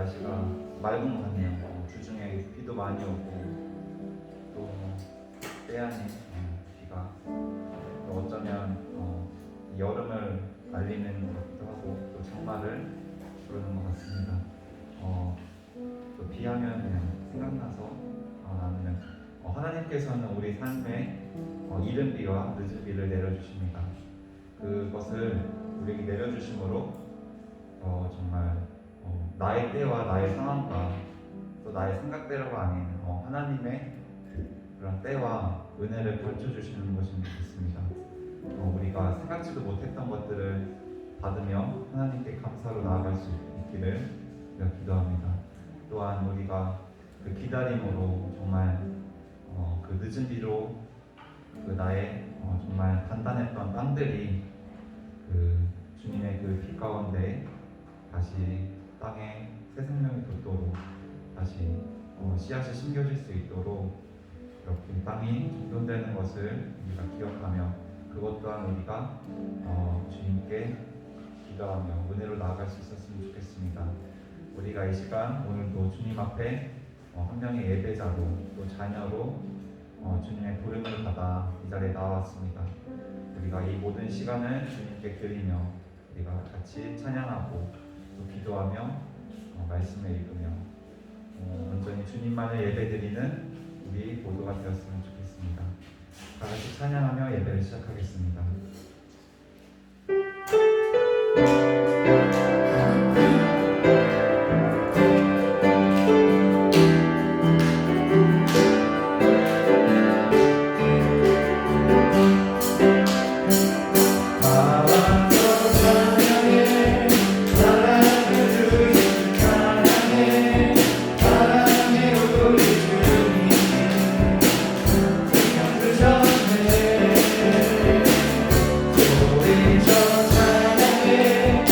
날씨가 맑은 것 같네요. 주중에 비도 많이 오고 또 때 아닌 비가 또 어쩌면 여름을 알리는 것 같기도 하고 또 장마를 부르는 것 같습니다. 또 비하면 그냥 생각나서 나는 하나님께서는 우리 삶에 이른 비와 늦은 비를 내려주십니다. 그것을 우리에게 내려주심으로 정말 나의 때와 나의 상황과 또 나의 생각대로가 아닌 하나님의 그런 때와 은혜를 가르쳐주시는 것인 것 같습니다. 우리가 생각지도 못했던 것들을 받으며 하나님께 감사로 나아갈 수 있기를 기도합니다. 또한 우리가 그 기다림으로 정말 그 늦은 비로 그 나의 정말 단단했던 땅들이 그 주님의 그 피 가운데 다시 땅에 새 생명이 돋도록 다시 씨앗이 심겨질 수 있도록 이렇게 땅이 정돈되는 것을 우리가 기억하며 그것 또한 우리가 주님께 기도하며 은혜로 나아갈 수 있었으면 좋겠습니다. 우리가 이 시간 오늘도 주님 앞에 한 명의 예배자로 또 자녀로 주님의 부름을 받아 이 자리에 나왔습니다. 우리가 이 모든 시간을 주님께 드리며 우리가 같이 찬양하고 또 기도하며 말씀을 읽으며 온전히 주님만을 예배드리는 우리 모두가 되었으면 좋겠습니다. 다 같이 찬양하며 예배를 시작하겠습니다. 우리 저 찬양해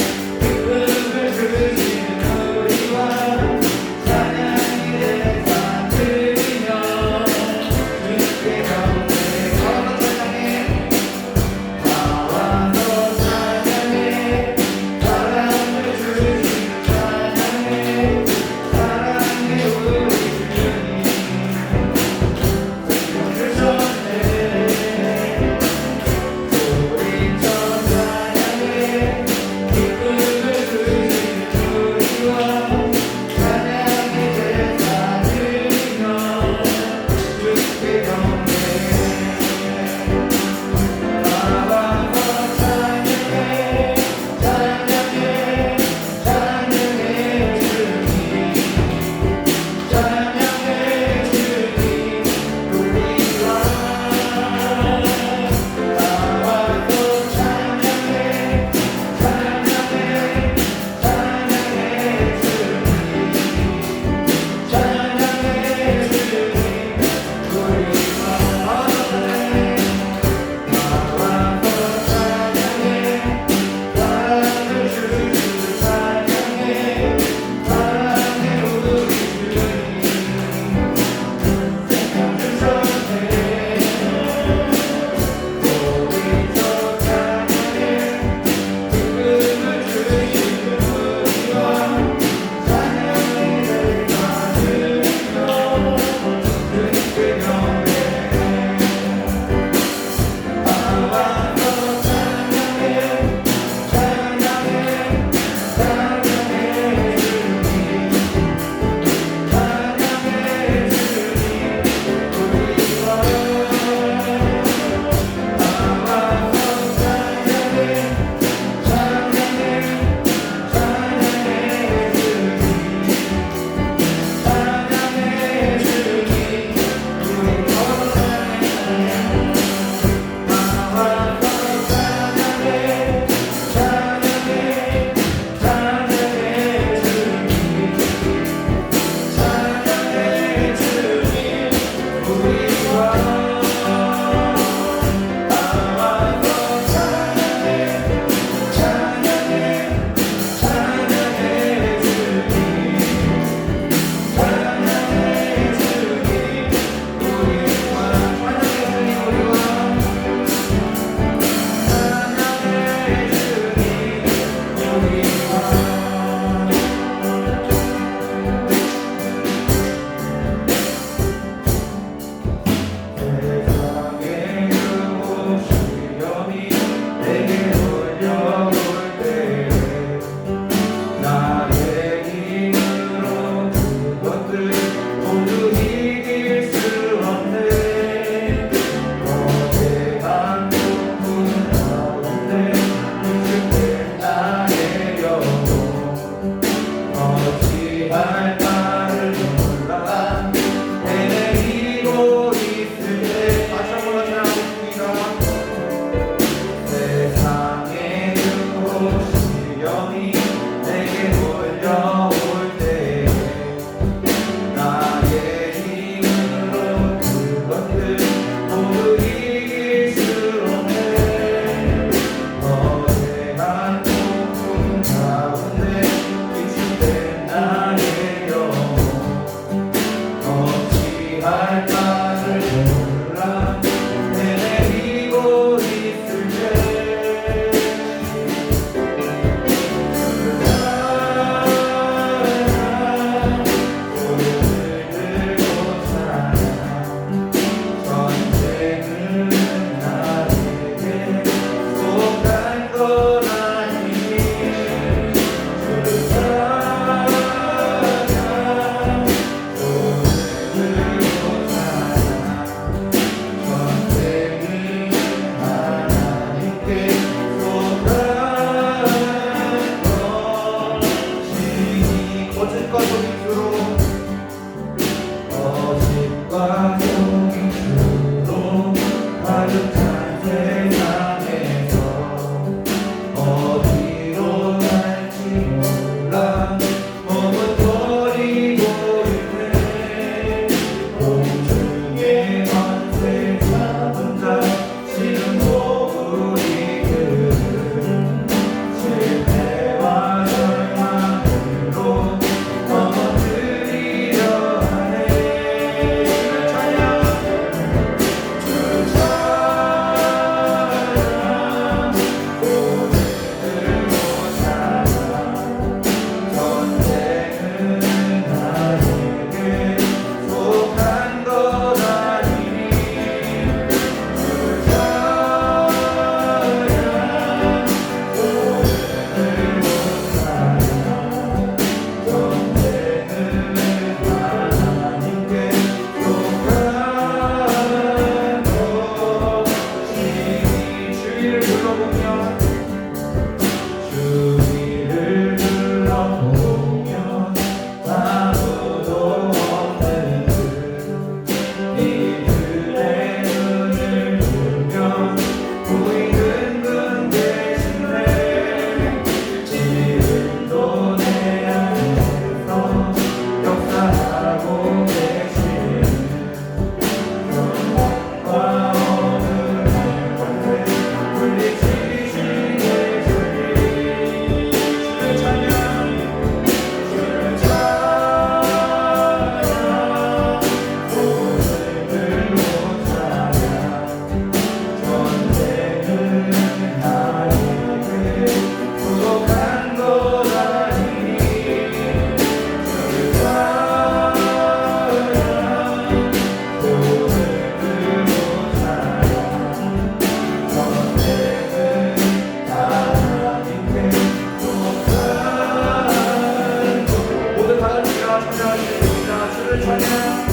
찬양하십니다. 주를 찬양.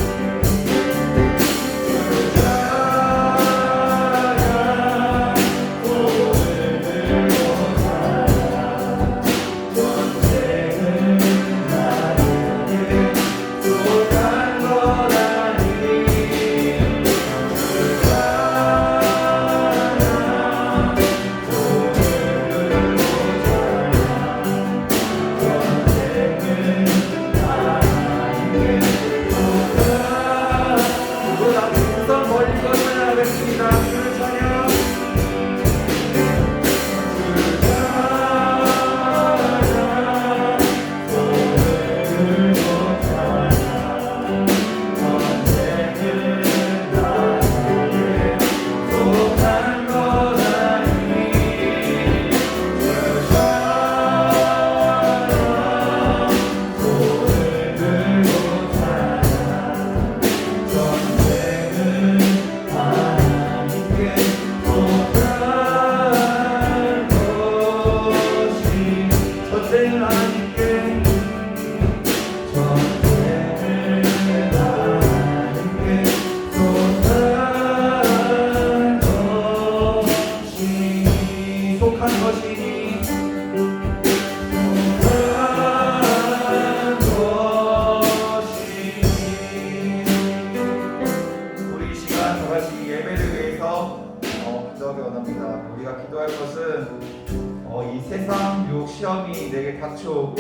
이 세상 유혹 시험이 내게 닥쳐오고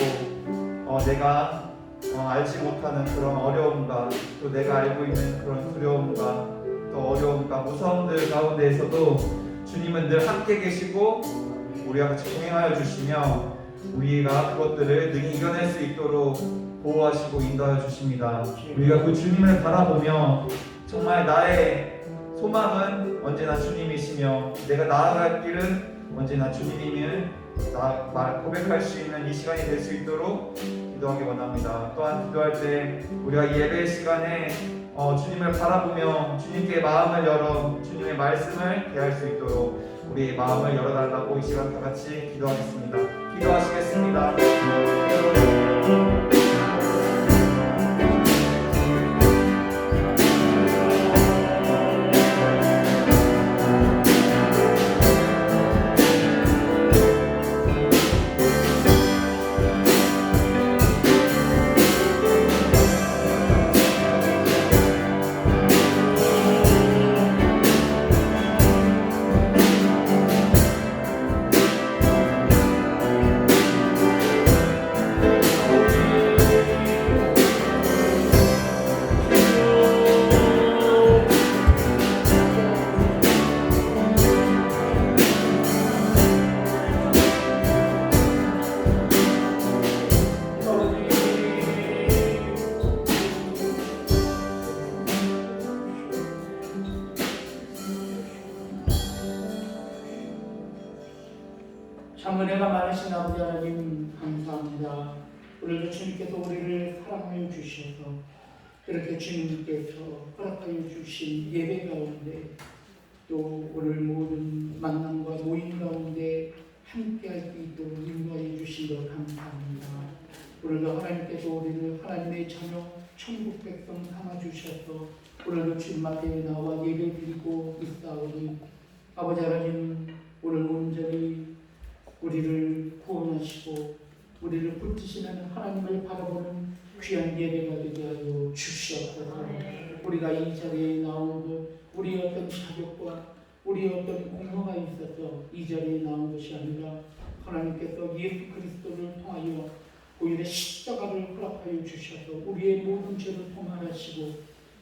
내가 알지 못하는 그런 어려움과 또 내가 알고 있는 그런 두려움과 또 어려움과 무서움들 가운데에서도 주님은 늘 함께 계시고 우리와 같이 동행하여 주시며 우리가 그것들을 능히 이겨낼 수 있도록 보호하시고 인도하여 주십니다. 우리가 그 주님을 바라보며 정말 나의 소망은 언제나 주님이시며 내가 나아갈 길은 언제나 주님임을 고백할 수 있는 이 시간이 될 수 있도록 기도하기 원합니다. 또한 기도할 때 우리가 이 예배 시간에 주님을 바라보며 주님께 마음을 열어 주님의 말씀을 대할 수 있도록 우리의 마음을 열어달라고 이 시간 다 같이 기도하겠습니다. 기도하시겠습니다. 참 은혜가 많으신 아버지 하나님 감사합니다. 오늘도 주님께서 우리를 사랑하여 주셔서 이렇게 주님께서 허락하여 주신 예배 가운데 또 오늘 모든 만남과 모임 가운데 함께할 수 있도록 인도하여 주신 것 감사합니다. 오늘도 하나님께서 우리를 하나님의 자녀 천국 백성 삼아주셔서 오늘도 주님 앞에 나와 예배 드리고 있사오니 아버지 하나님 오늘 온전히 우리를 구원하시고 우리를 붙드시는 하나님을 바라보는 귀한 예배가 되게 하여 주시옵소서. 우리가 이 자리에 나온 것 우리의 어떤 자격과 우리의 어떤 공로가 있어서 이 자리에 나온 것이 아니라 하나님께서 예수 그리스도를 통하여 오히려 십자가를 허락하여 주셔서 우리의 모든 죄를 통할하시고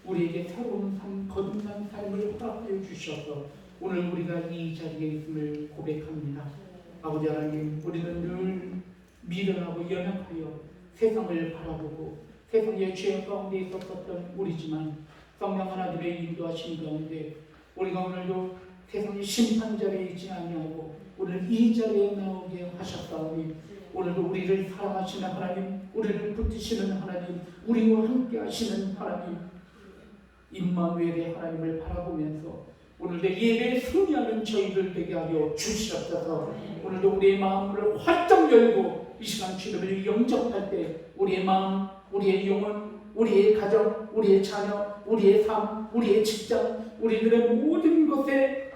우리에게 새로운 삶, 거듭난 삶을 허락하여 주셔서 오늘 우리가 이 자리에 있음을 고백합니다. 아버지 하나님, 우리는 늘 미련하고 연약하여 세상을 바라보고 세상의 죄악 가운데 있었던 우리지만 성령 하나님의 인도하심 가운데 우리가 오늘도 세상의 심판 자리에 있지 아니하고 오늘 이 자리에 나오게 하셨사오니 오늘도 우리를 사랑하시는 하나님, 우리를 붙드시는 하나님, 우리와 함께 하시는 하나님 임마누엘의 하나님을 바라보면서 오늘도 예배에 승리하는 저희들 되게 하여 주시옵소서. 오늘도 우리의 마음을 활짝 열고 이 시간 주님을 영접할 때 우리의 마음, 우리의 영혼, 우리의 가정, 우리의 자녀, 우리의 삶, 우리의 직장, 우리들의 모든 것에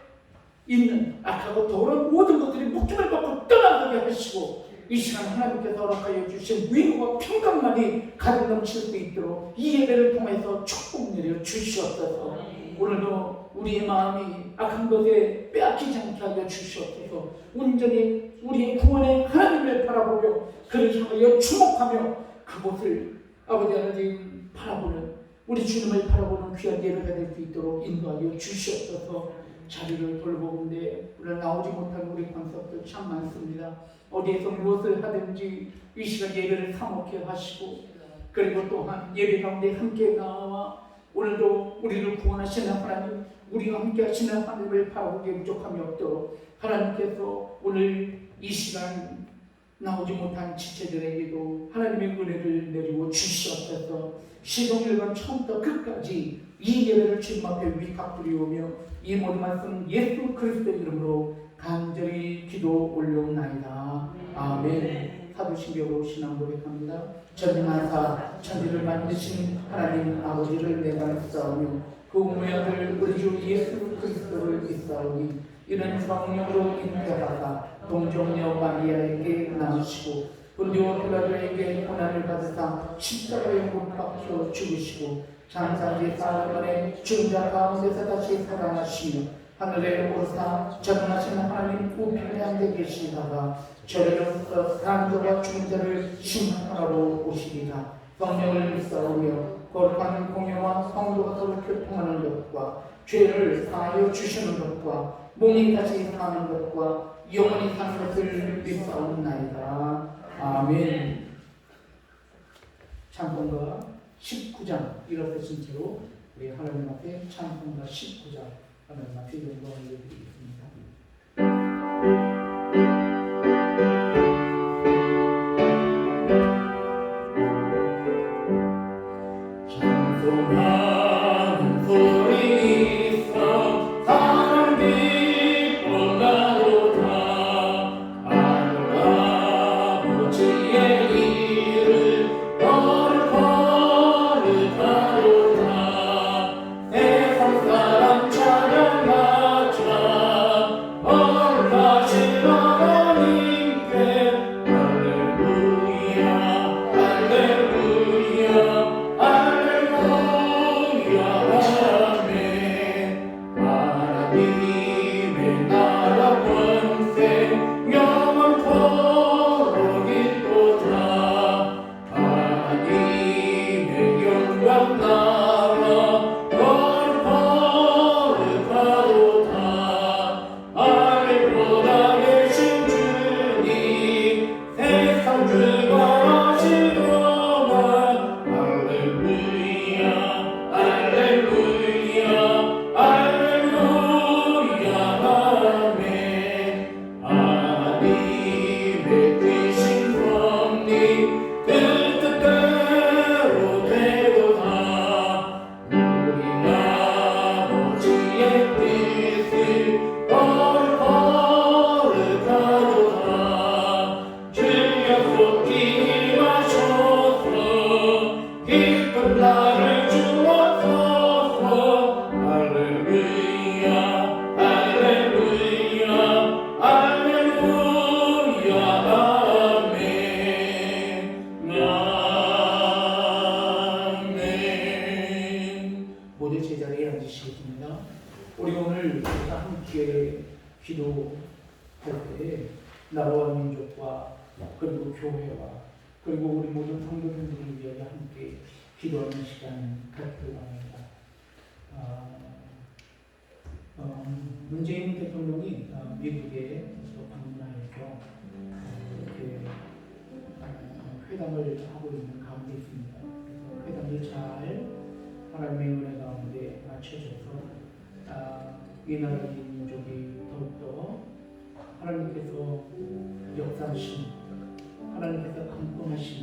있는 악하고 더러운 모든 것들이 묶임을 받고 떠나가게 하시고 이 시간 하나님께서 허락하여 주신 위로와 평강만이 가득 넘칠 수 있도록 이 예배를 통해서 축복 내려 주시옵소서. 오늘도 우리의 마음이 악한 것에 빼앗기지 않게 하여 주시옵소서. 온전히 우리의 구원의 하나님을 바라보며 그를 향하여 주목하며 그곳을 아버지 하나님 바라보는 우리 주님을 바라보는 귀한 예배가 될 수 있도록 인도하여 주시옵소서. 자리를 돌보는데 오늘 나오지 못한 우리 권석들 참 많습니다. 어디에서 무엇을 하든지 이 시간 예배를 사목해 하시고 그리고 또한 예배 가운데 함께 나와 오늘도 우리를 구원하시는 하나님, 우리와 함께 하시는 하나님을 바라보기에 부족함이 없도록 하나님께서 오늘 이 시간 나오지 못한 지체들에게도 하나님의 은혜를 내리고 주시옵소서. 시동일관 처음부터 끝까지 이 예배를 주님 앞에 위탁드리오며 이 모든 말씀 예수 그리스도의 이름으로 간절히 기도 올려옵나이다. 아멘. 사도신경으로 신앙 고백합니다. 전능하사 천지를 만드신 하나님 아버지를 내가 믿사오며 그 우무야들 우리 주 예수 그리스도를 믿사오니 이는 성령으로 잉태하사 동정녀 마리아에게 낳으시고 본디오 빌라도에게 고난을 받으사 십자가에 못 박혀 죽으시고 장사지 사흘 만에 죽은 자 가운데서 다시 살아나시며 하늘에 오르사 전능하신 하나님 우편에 앉아 계시다가 저리로서 단조와 죽은 자를 심판하러 오시리라. 성령을 믿사오며 거룩한 공예와 성도가 서로 교통하는 것과 죄를 사하여 주시는 것과 몸이 다시 사는 것과 영원히 사는 것을 믿사옵나이다. 아멘. 찬송가 19장 일어서신 채로 우리 하나님 앞에 찬송가 19장 하나님 앞에 영광을 드리겠습니다. 찬송하는 소리 있어 사랑 깊고 나로다 하늘 아버지의 일을 거룩하로다 세상 사람 찬양하자 거룩하신 하나님께 할렐루야 할렐루야 할렐루야 아멘. 하나님의 나라 권세 영원토록 있도다. 하나님의 영광 나라 거룩하로다. 하늘보다 계신 주님 세상 주관하시도다. 할렐루야 할렐루야 할렐루야 아멘. 하나님의 크신 섭리 그 뜻대로 되도다. 우리 아버지의 뜻을 거룩하로다. 주여 속히 임하소서. 기쁜 날을 주옵소서. 할렐루야 할렐루야 할렐루야 아멘. 아멘. 모두 제자리에 앉으시겠습니다. 우리 오늘 함께 기도할 때 나라와 민족과 그리고 교회와 그리고 우리 모든 성도님들을 위하여 함께 기도하는 시간 갖기를 바랍니다. 문재인 대통령이 미국에 방문하여서 이렇게 회담을 하고 있는 가운데 있습니다. 그래서 회담을 잘 하나님의 은혜 가운데 맞춰져서 이 나라의 민족이 더욱더 하나님께서 역사하시는 하나님께서 감동하시는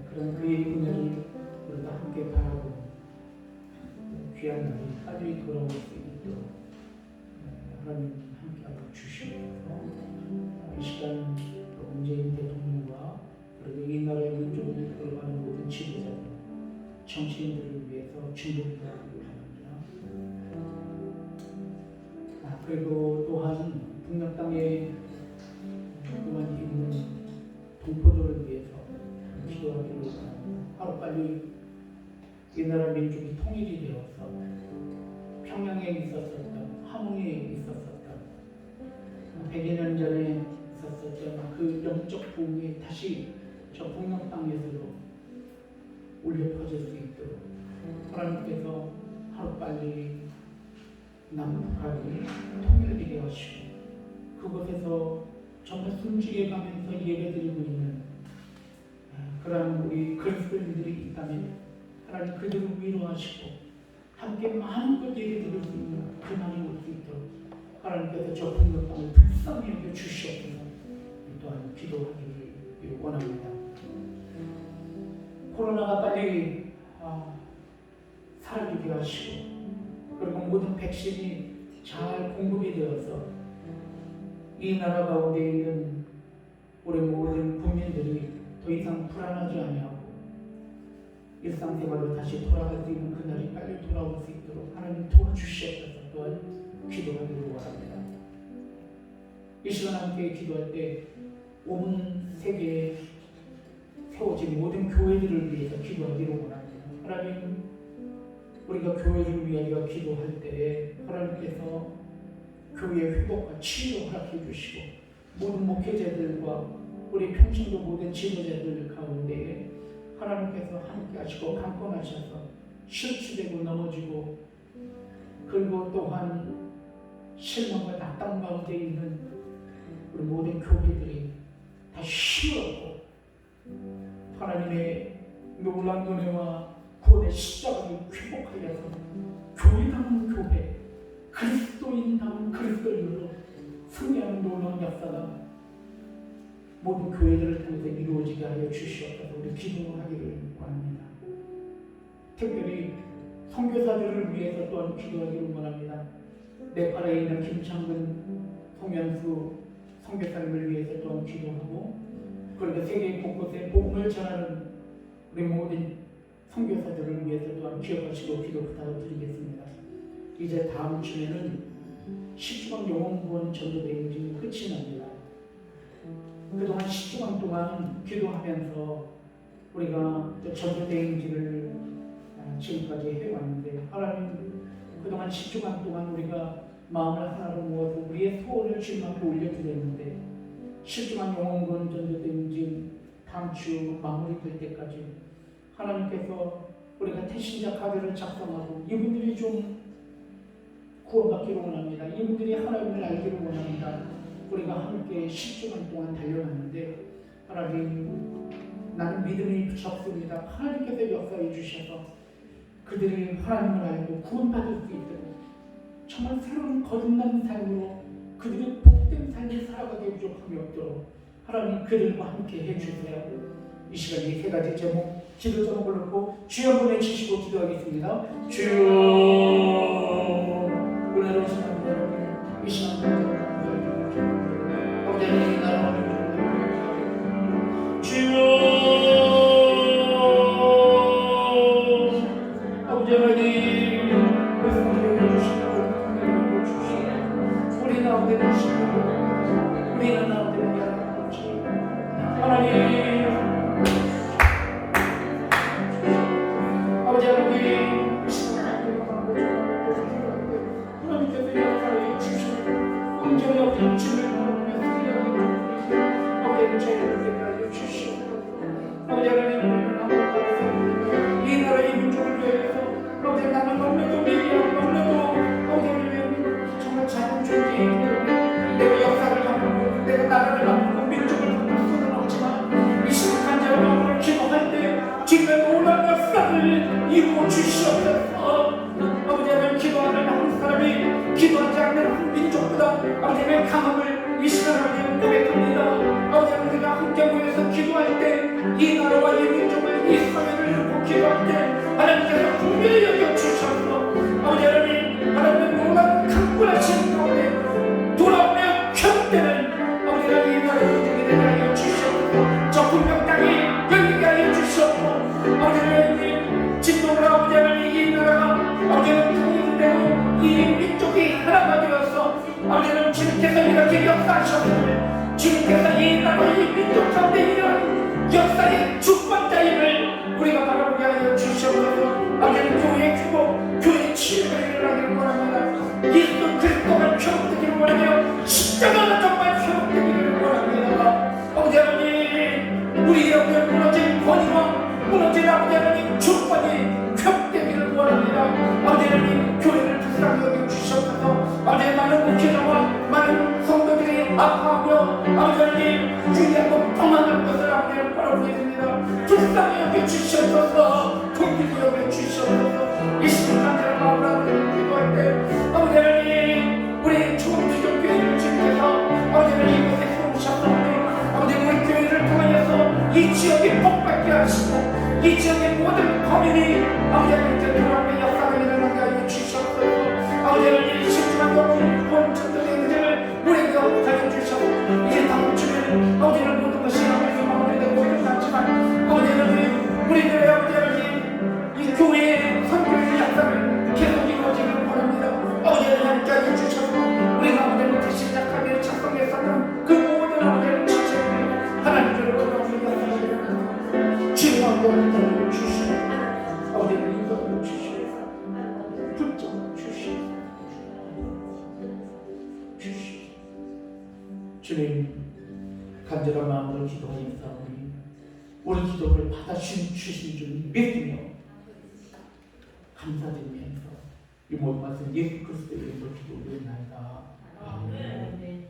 그런 그의 은혜를 우리가 함께 바라보는 귀한 날이 빨리 돌아올 수 있도록 하나님 함께하고 주시옵소서. 이 시간 문재인 대통령 정치인들을 위해서 중보기도하기를 원합니다. 그리고 또한 북녘 땅에 그동안 있는 동포들을 위해서 기도하기를 원합니다. 하루빨리 이 나라 민족이 통일이 되어서 평양에 있었었던, 함흥에 있었었던 100여 년 전에 있었었던 그 영적 부흥이 다시 저 북녘 땅에서도 울려 퍼질 수 있도록 하나님께서 하루빨리 남북한이 통일되게 하시고 그곳에서 정말 숨지게 가면서 예배드리고 있는 그런 우리 그리스도인들이 있다면 하나님 그들을 위로하시고 함께 많은 걸 예배드릴 수 있는 그날이 올 수 있도록 하나님께서 저 북녘 땅을 불쌍히 여겨 주시옵소서. 또한 기도하기를 원합니다. 코로나가 빨리 사라지게 하시고 그리고 모든 백신이 잘 공급이 되어서 이 나라 가운데 있는 우리 모든 국민들이 더 이상 불안하지 아니하고 일상생활로 다시 돌아갈 수 있는 그날이 빨리 돌아올 수 있도록 하나님 도와주시옵소서. 또한 기도하기를 원합니다. 이 시간 함께 기도할 때 온 세계에 세워진 모든 교회들을 위해서 기도하기를 원합니다. 하나님, 우리가 교회를 위하여 기도할 때에 하나님께서 교회의 회복과 치유를 허락해 주시고 모든 목회자들과 우리 평신도 모든 지도자들 가운데 하나님께서 함께 하시고 강권하셔서 실추되고 넘어지고 그리고 또한 실망과 낙담 가운데 있는 우리 모든 교회들이 다시 힘을 얻고 하나님의 놀라운 은혜와 구원의 십자가를 회복하여서 교회다운 교회, 그리스도인다운 그리스도인으로 승리하는 놀라운 역사가 모든 교회들을 통해서 이루어지게 하여 주시옵소서. 우리 기도하기를 원합니다. 특별히 선교사들을 위해서 또한 기도하기를 원합니다. 네팔에 있는 김창근, 송현수 선교사님을 위해서 또한 기도하고 그리고 세계 곳곳에 복음을 전하는 우리 모든 선교사들을 위해서 또한 기억하시고 기도 부탁드리겠습니다. 이제 다음 주에는 10주간 영혼구원 전도대행진이 끝이 납니다. 그동안 10주간 동안 기도하면서 우리가 전도대행진을 지금까지 해왔는데 하나님 그동안 10주간 동안 우리가 마음을 하나로 모아서 우리의 소원을 주님 앞에 올려드렸는데 10주간 영혼구원 전도대행진 다음 주 마무리될 때까지 하나님께서 우리가 태신자 카드를 작성하고 이분들이 좀 구원받기를 원합니다. 이분들이 하나님을 알기를 원합니다. 우리가 함께 10주간 동안 달려갔는데 하나님 나는 믿음이 적습니다. 하나님께서 역사해 주셔서 그들이 하나님을 알고 구원받을 수 있도록 정말 새로운 거듭난 삶으로 그들의 복된 삶을 살아가게 부족함이 없도록 하나님 그들과 함께 해주세요. 이 시간 이 세 가지 제목 기도 제목을 놓고 주여 한번 외치시고 기도하겠습니다. 주여 은혜로우신 하나님 여러분 이 시간 아버지 하나님 나라 주여 아버지 하나님 말씀을 해주시고 우리 가운데 계시고 우리는 가운데 하나님 아버지 하나님 하나님께서 역사를 주시고 온전히 없는 주를 아버지는 저희를 대하여 주시옵소서. 아버지 하나님 이 나라의 민족을 위해서 아버지 나는 너무나도 미비하고 너무나도 아버지 하나님 정말 작은 존재이기 때문에 내가 역사를 바꾸고 내가 나라를 바꾸고 민족을 바꿀 수는 없지만 이 시간 간절한 마음으로 기도할 때 주님의 놀라운 역사를 이루어 주시옵소서. 아버지 하나님 기도하는 한 사람이 기도하지 않는 한 민족보다 아버지의 강함을 이 시간을 고백합니다. 아버지 하나님 우리가 함께 모여서 기도할 때 이 나라와 이 민족을 이 사회를 놓고 기도할 때 하나님께서 분명히 여겨주셔서 아버지 하나님 놀라운 강권하신 가운데 돌아오며 켜때는 아버지 하나님 이 나라의 민족이 되게 하여 주시옵소서. 저 북녘 땅이 열리게 하여 주시옵소서. 아버지 하나님 진동을 아버지 하나님 이 나라가 아버지는 통일되고 이 민족이 하나가 되어서 아버지는 주님께서 이렇게 역사하셨는데 주님께서 이 나라 이 민족 가운데 이런 역사의 주권자임을 우리가 바라보게 하여 주시옵소서. 아버지는 교회의 규모 교회의 치유가 일어나기를 원합니다. 예수 그리스도가 회복되기를 원하며 십자가가 정말 회복되기를 원합니다. 아버지 하나님 우리 영들 무너진 권위와 무너진 아버지 하나님 주권이 회복되기를 원합니다. 아버지 하나님 교회를 불쌍히 여겨 주시옵소서. 아버지 많은 목회자와 많은 성도들이 아파하며 아버지 하나님 주의하고 평안할 것을 아버지 하나님 바라보게 됩니다. 불쌍히 여겨 주시옵소서. 긍휼히 여겨 주시옵소서. 이 시간대를 마음으로 하나님 기도할 때 아버지 하나님 우리 초음주교 교회를 주님께서 아버지 하나님 이곳에 세우셨사오니 아버지 우리 교회를 통하여서 이 지역에 복받게 하시고 이 지역의 모든 거민이 아버지 하나님께 돌아오는 역사가 일어나게 하여 주시옵소서. 아버지 하나님 심심한 여러분 본천들의 문제를 우리에게 하여 주시옵소서. 이제 다음 주에는 아버지는 모든 것이 아버지가 마무리되고 끝났지만 아버지 하나님 우리들의 아버지 하나님 이 교회의 선교의 역사를 계속 이루어지기를 원합니다. 아버지 하나님께 하여 주셔서 우리가 아버지부터 시작하며 작성했었던 그 모든 아버지의 지체를 하나님께로 돌아오는 역사를 주님하고 인도를 주시오. 아버지는 인도를 주시오. 붙잡아 주시오. 주님 간절한 마음으로 기도하였사오니 우리 기도를 받아주신 줄 믿으며 감사드리면서 이 모든 말씀 예수 그리스도의 이름으로 기도드리나이다. 아멘.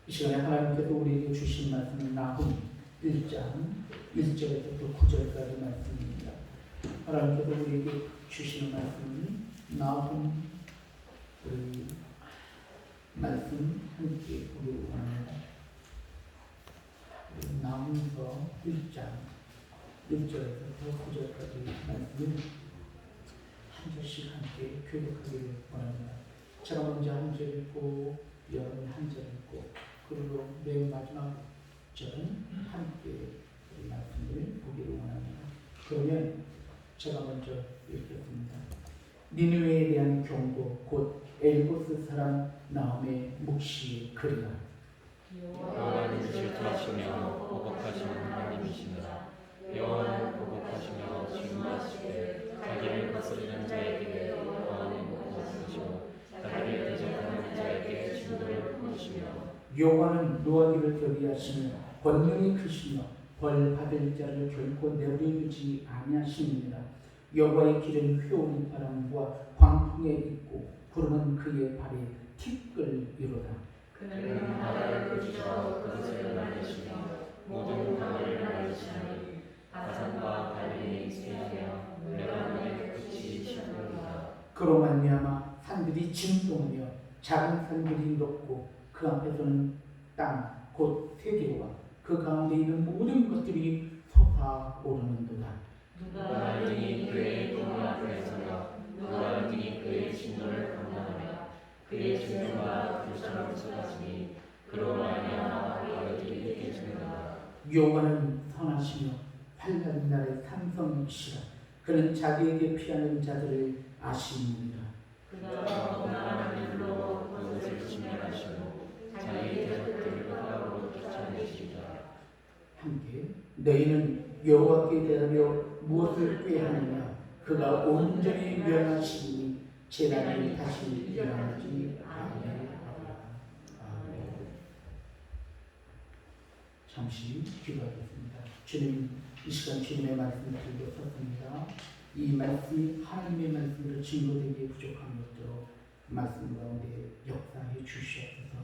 이 시간에 하나님께서 우리에게 주신 말씀은 나훔 1장 1절에서부터 9절까지 말씀입니다. 하나님께서 우리에게 주시는 말씀은 나훔 우리 말씀 함께 보기를 원합니다. 나훔서 1장 1절에서부터 9절까지 말씀을 한 절씩 함께 교독하기를 원합니다. 제가 먼저 한 절 읽고 여러분이 한 절 읽고 그리고 맨 마지막 절은 함께 말씀을 보기를 원합니다. 그러면 제가 먼저 읽겠습니다. 니느웨에 대한 경고 곧 엘고스 사람 나홈의 묵시의 글이라. 여호와는 질투하시며 보복하시는 하나님이시니라. 여호와는 보복하시며 진노하시되 자기를 거스르는 자에게 여호와는 보복하시고 자기를 대적하는 자에게 진노를 품으시며 여호와는 노하기를 결의하시며 권능이 크시며 벌 받을 자를 결코 내버려두지 아니하시느니라. 여호와의 길은 회오리 바람과 광풍에 있고 구름은 그의 발에 티끌이로다. 그는 바다를 끄시어 그것을 날리시며 모든 강을 날리시니 바산과 갈림이 쇠하며 레바논의 끝이 시들이다. 그로 말미암아 산들이 진동하며 작은 산들이 높고 그 앞에서는 땅 곧 세계와 그 가운데 있는 모든 것들이 솟아오르는도다. 누가 능히 그의 동물 앞에 서며 누가 능히 그의 진노를 감당하며 그의 진노가 불처럼 쏟아지니 그로 말미암아 바위들이 깨지는도다. 여호와는 선하시며 환난 날의 삼성이시라. 그는 자기에게 피하는 자들을 아시느니라. 그가 원하는 일로 그것을 진멸하시고 자기 대적들을 바다로 쫓아내시리라. 함께 너희는 여호와께 대하여 무엇을 꾀하느냐. 그가 온전히 멸하시니 재난이 다시 일어나지 아니하리라. 아멘. 잠시 기도하겠습니다. 주님, 이 시간 주님의 말씀을 들고 섰습니다. 이 말씀이 하나님의 말씀으로 증거되기에 부족한 것들로 말씀 가운데 역사해 주시옵소서.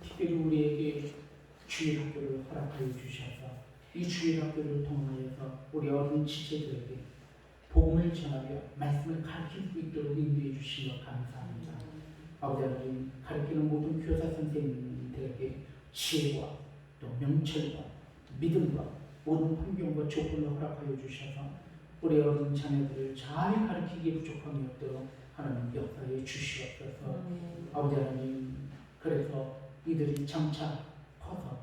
특별히 우리에게 주일 학교를 허락하여 주셔서 이 주일 학교를 통하여서 우리 어린 지체들에게 복음을 전하며 말씀을 가르칠 수 있도록 인도해 주시며 감사합니다. 아버지 하나님, 가르치는 모든 교사 선생님들에게 지혜와 또 명철과 믿음과 모든 환경과 조건을 허락하여 주셔서 우리 어린 자녀들을 잘 가르치기에 부족함이 없도록 하나님 역사해 주시옵소서. 아버지 하나님, 그래서 이들이 장차 커서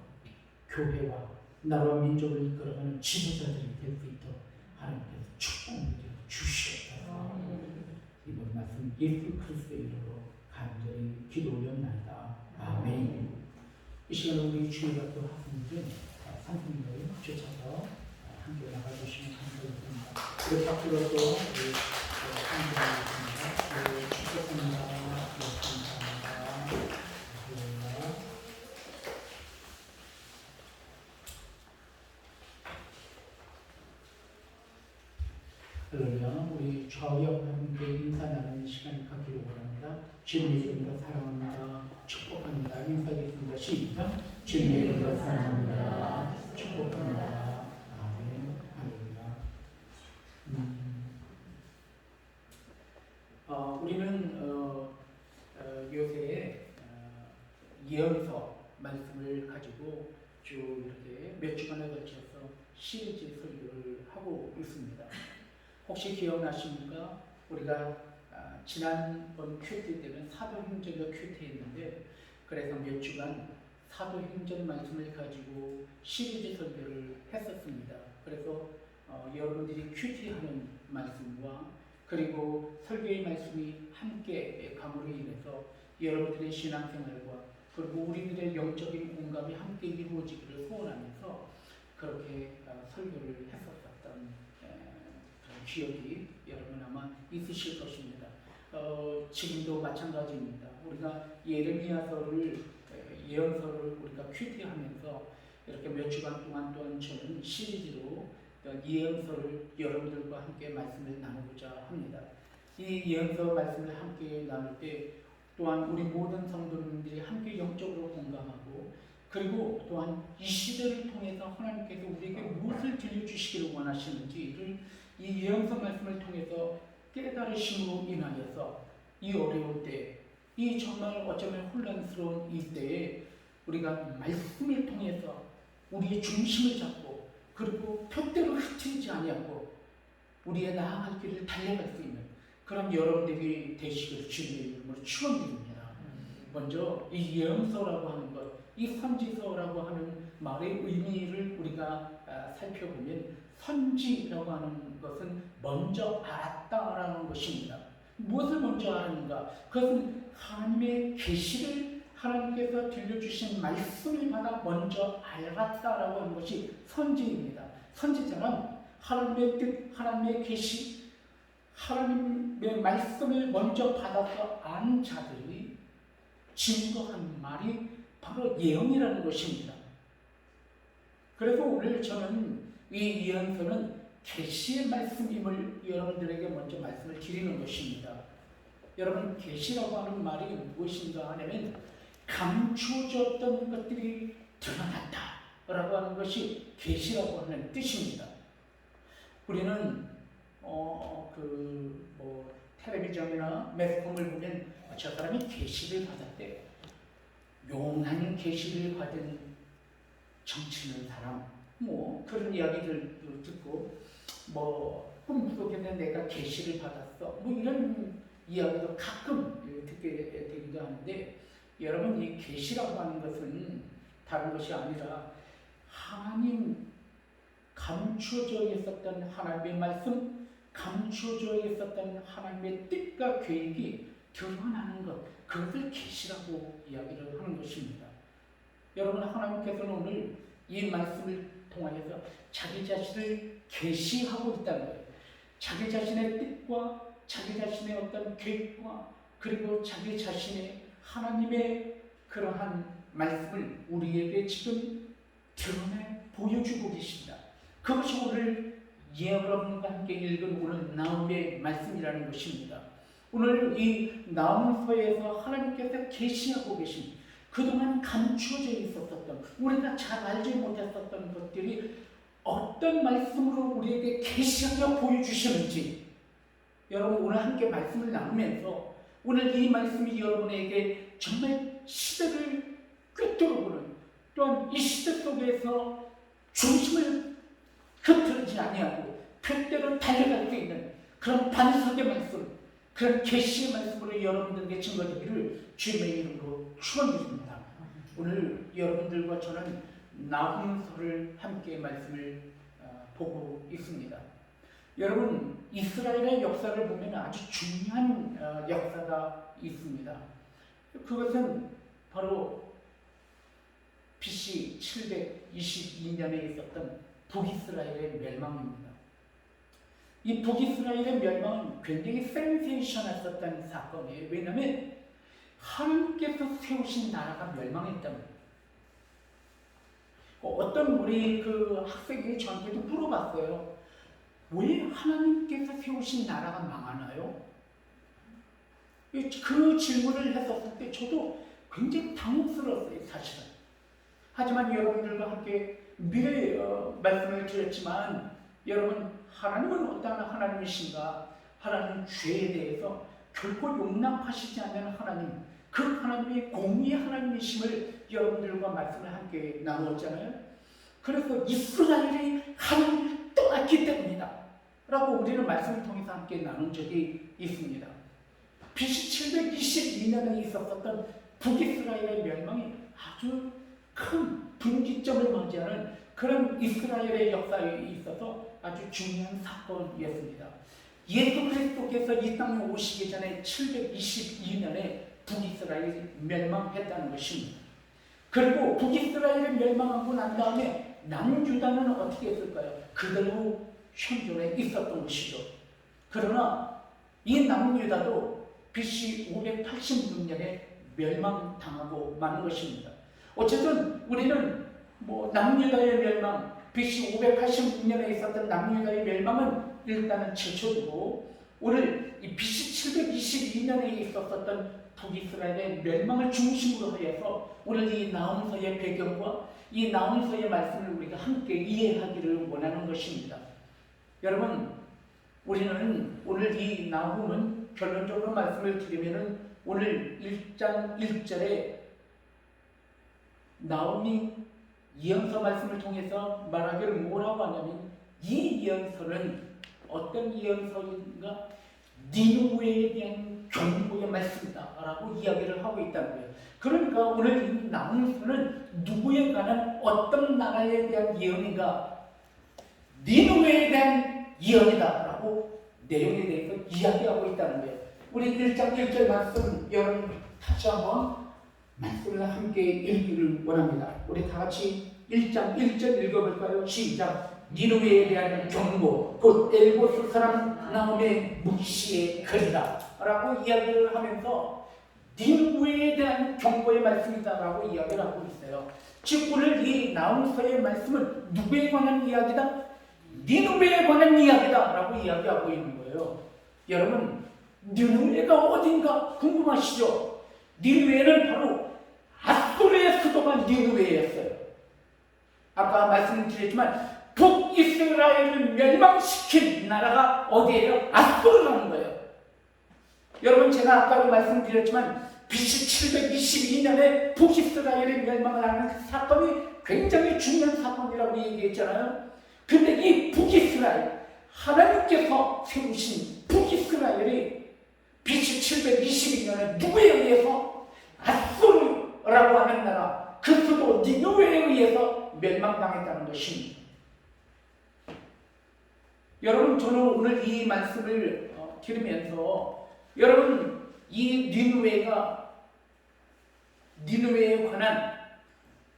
교회와 나라와 민족을 이끌어가는 지도자들이 될 수 있도록 하나님께서 축복을 주시옵소서. 이번 말씀 예수 그리스도의 이름으로 간절히 기도 올렸나이다. 아멘. 이 시간에 우리 주일 학교 학생들 선생님을 쫓아서 함께 나가주시면 감사드립니다. 우리 밖으로도 감사드리겠습니다. 축복합니다. 감사합니다. 그러면 우리 좌우옆 함께 인사 나누는 시간을 갖기를 원합니다. 주님의 이름으로 사랑합니다. 축복합니다. 인사하겠습니다. 시작. 주님의 이름으로 사랑합니다. 축복합니다. 아멘. 할렐루야. 우리는 요새 예언서 말씀을 가지고 쭉 이렇게 몇 주간에 걸쳐서 시리즈 설교를 하고 있습니다. 혹시 기억나십니까? 우리가 지난번 큐티 때는 사도행전을 큐티했는데, 그래서 몇 주간 사도행전 말씀을 가지고 시리즈 설교를 했었습니다. 그래서 여러분들이 큐티하는 말씀과 그리고 설교의 말씀이 함께 감으로 인해서 여러분들의 신앙생활과 그리고 우리들의 영적인 공감이 함께 이루어지기를 소원하면서 그렇게 설교를 했었던 기억이 여러분 아마 있으실 것입니다. 지금도 마찬가지입니다. 우리가 예레미야서를 예언서를 우리가 큐티하면서 이렇게 몇 주간 동안 또한 저는 시리즈로 예언서를 여러분들과 함께 말씀을 나누고자 합니다. 이 예언서 말씀을 함께 나눌 때 또한 우리 모든 성도님들이 함께 영적으로 공감하고 그리고 또한 이 시대를 통해서 하나님께서 우리에게 무엇을 들려주시기를 원하시는지를 이 예언서 말씀을 통해서 깨달으심으로 인하여서 이 어려울 때, 이 정말 어쩌면 혼란스러운 이 때에 우리가 말씀을 통해서 우리의 중심을 잡고 그리고 표대로 흐트리지 아니하고 우리의 나아갈 길을 달려갈 수 있는 그런 여러분들이 되시기를 주님의 이름으로 축원드립니다. 먼저 이 예언서라고 하는 것, 이 선지서라고 하는 말의 의미를 우리가 살펴보면 선지라고 하는 것은 먼저 알았다라는 것입니다. 무엇을 먼저 알았는가? 그것은 하나님의 계시를 하나님께서 들려주신 말씀을 받아 먼저 알았다라고 하는 것이 선지입니다. 선지자는 하나님의 뜻, 하나님의 계시, 하나님의 말씀을 먼저 받아서 안 자들이 증거한 말이 바로 예언이라는 것입니다. 그래서 오늘 저는 이 예언서는 계시의 말씀임을 여러분들에게 먼저 말씀을 드리는 것입니다. 여러분, 계시라고 하는 말이 무엇인가 하냐면 감추어졌던 것들이 드러났다 라고 하는 것이 계시라고 하는 뜻입니다. 우리는 텔레비전이나 매스컴을 보면 저 사람이 계시를 받았대. 용한 계시를 받은 정치는 사람, 그런 이야기를 듣고 꿈속에는 내가 계시를 받았어, 이런 이야기도 가끔 듣게 되기도 하는데, 여러분, 이 계시라고 하는 것은 다른 것이 아니라 하나님 감추어져 있었던 하나님의 말씀, 감추어져 있었던 하나님의 뜻과 계획이 드러나는 것, 그것을 계시라고 이야기를 하는 것입니다. 여러분, 하나님께서는 오늘 이 말씀을 통하여서 자기 자신을 계시하고 있다는 거예요. 자기 자신의 뜻과 자기 자신의 어떤 계획과 그리고 자기 자신의 하나님의 그러한 말씀을 우리에게 지금 드러내 보여주고 계십니다. 그것이 오늘 여러분과 함께 읽은 오늘 나훔의 말씀이라는 것입니다. 오늘 이 나훔서에서 하나님께서 계시하고 계신 그동안 감추어져 있었던 우리가 잘 알지 못했었던 것들이 어떤 말씀으로 우리에게 계시하여 보여주시는지, 여러분 오늘 함께 말씀을 나누면서 오늘 이 말씀이 여러분에게 정말 시대를 꿰뚫어보는, 또한 이 시대 속에서 중심을 흐트리지 아니하고 표대로 달려갈 수 있는 그런 반석의 말씀, 그런 계시의 말씀으로 여러분들에게 증거되기를 주님의 이름으로 축원드립니다. 오늘 여러분들과 저는 나훔서를 함께 말씀을 보고 있습니다. 여러분 이스라엘의 역사를 보면 아주 중요한 역사가 있습니다. 그것은 바로 BC 722년에 있었던 북이스라엘의 멸망입니다. 이 북이스라엘의 멸망은 굉장히 센세이션했었던 사건이에요. 왜냐하면 하나님께서 세우신 나라가 멸망했답니다. 어떤 우리 그 학생이 저한테도 물어봤어요. 왜 하나님께서 세우신 나라가 망하나요? 그 질문을 했었을 때 저도 굉장히 당혹스러웠어요, 사실은. 하지만 여러분들과 함께 미래의 말씀을 드렸지만, 여러분, 하나님은 어떤 하나님이신가? 하나님은 죄에 대해서 결코 용납하시지 않는 하나님, 그 하나님의 공의의 하나님이심을 여러분들과 말씀을 함께 나누었잖아요. 그래서 이스라엘이 하나님을 떠났기 때문이다 라고 우리는 말씀을 통해서 함께 나눈 적이 있습니다. BC 722년에 있었던 북이스라엘의 멸망이 아주 큰 분기점을 맞이하는 그런 이스라엘의 역사에 있어서 아주 중요한 사건이었습니다. 예수 그리스도께서 이 땅에 오시기 전에 722년에 북이스라엘이 멸망했다는 것입니다. 그리고 북이스라엘이 멸망하고 난 다음에 남유다는 어떻게 했을까요? 그대로 현존에 있었던 것이죠. 그러나 이 남유다도 BC 586년에 멸망당하고 마는 것입니다. 어쨌든 우리는 남유다의 멸망, BC 586년에 있었던 남유다의 멸망은 일단은 제쳐두고 오늘 이 BC 722년에 있었던 북이스라엘의 멸망을 중심으로 해서 오늘 이 나홈서의 배경과 이 나홈서의 말씀을 우리가 함께 이해하기를 원하는 것입니다. 여러분, 우리는 오늘 이 나홈은 결론적으로 말씀을 드리면은 오늘 1장 1절에 나홈이 예언서 말씀을 통해서 말하기를 뭐라고 하냐면 이 예언서는 어떤 예언서인가? 니느웨에 대한 경고의 말씀이다 라고 이야기를 하고 있다는 거예요. 그러니까 오늘 이 나홈서는 누구에 관한 어떤 나라에 대한 예언인가? 니느웨에 대한 예언이다 라고 내용에 대해서 이야기하고 있다는 거예요. 우리 1장 1절 말씀 여러분 다시 한번 말씀을 함께 읽기를 원합니다. 우리 다 같이 1장 1절 읽어볼까요? 시작. 니느웨에 대한 경고, 곧 엘보스 사람 나홈의 묵시의 글이다 라고 이야기를 하면서 니느웨에 대한 경고의 말씀이다 라고 이야기를 하고 있어요. 즉 오늘 이 나홈서의 말씀은 누구에 관한 이야기다? 니느웨에 관한 이야기다 라고 이야기하고 있는 거예요. 여러분, 니느웨가 어딘가 궁금하시죠? 니느웨는 바로 아수르의 수도가 니느웨였어요. 아까 말씀드렸지만 북이스라엘을 멸망시킨 나라가 어디예요? 아수르라는 거예요. 여러분, 제가 아까도 말씀드렸지만 BC 722년에 북이스라엘의 멸망을 하는 그 사건이 굉장히 중요한 사건이라고 얘기했잖아요. 근데 이 북이스라엘, 하나님께서 세우신 북이스라엘이 BC 722년에 누구에 의해서? 아수르라고 하는 나라, 그 수도 니느웨에 의해서 멸망당했다는 것입니다. 여러분, 저는 오늘 이 말씀을 들으면서 여러분, 이 니느웨에 관한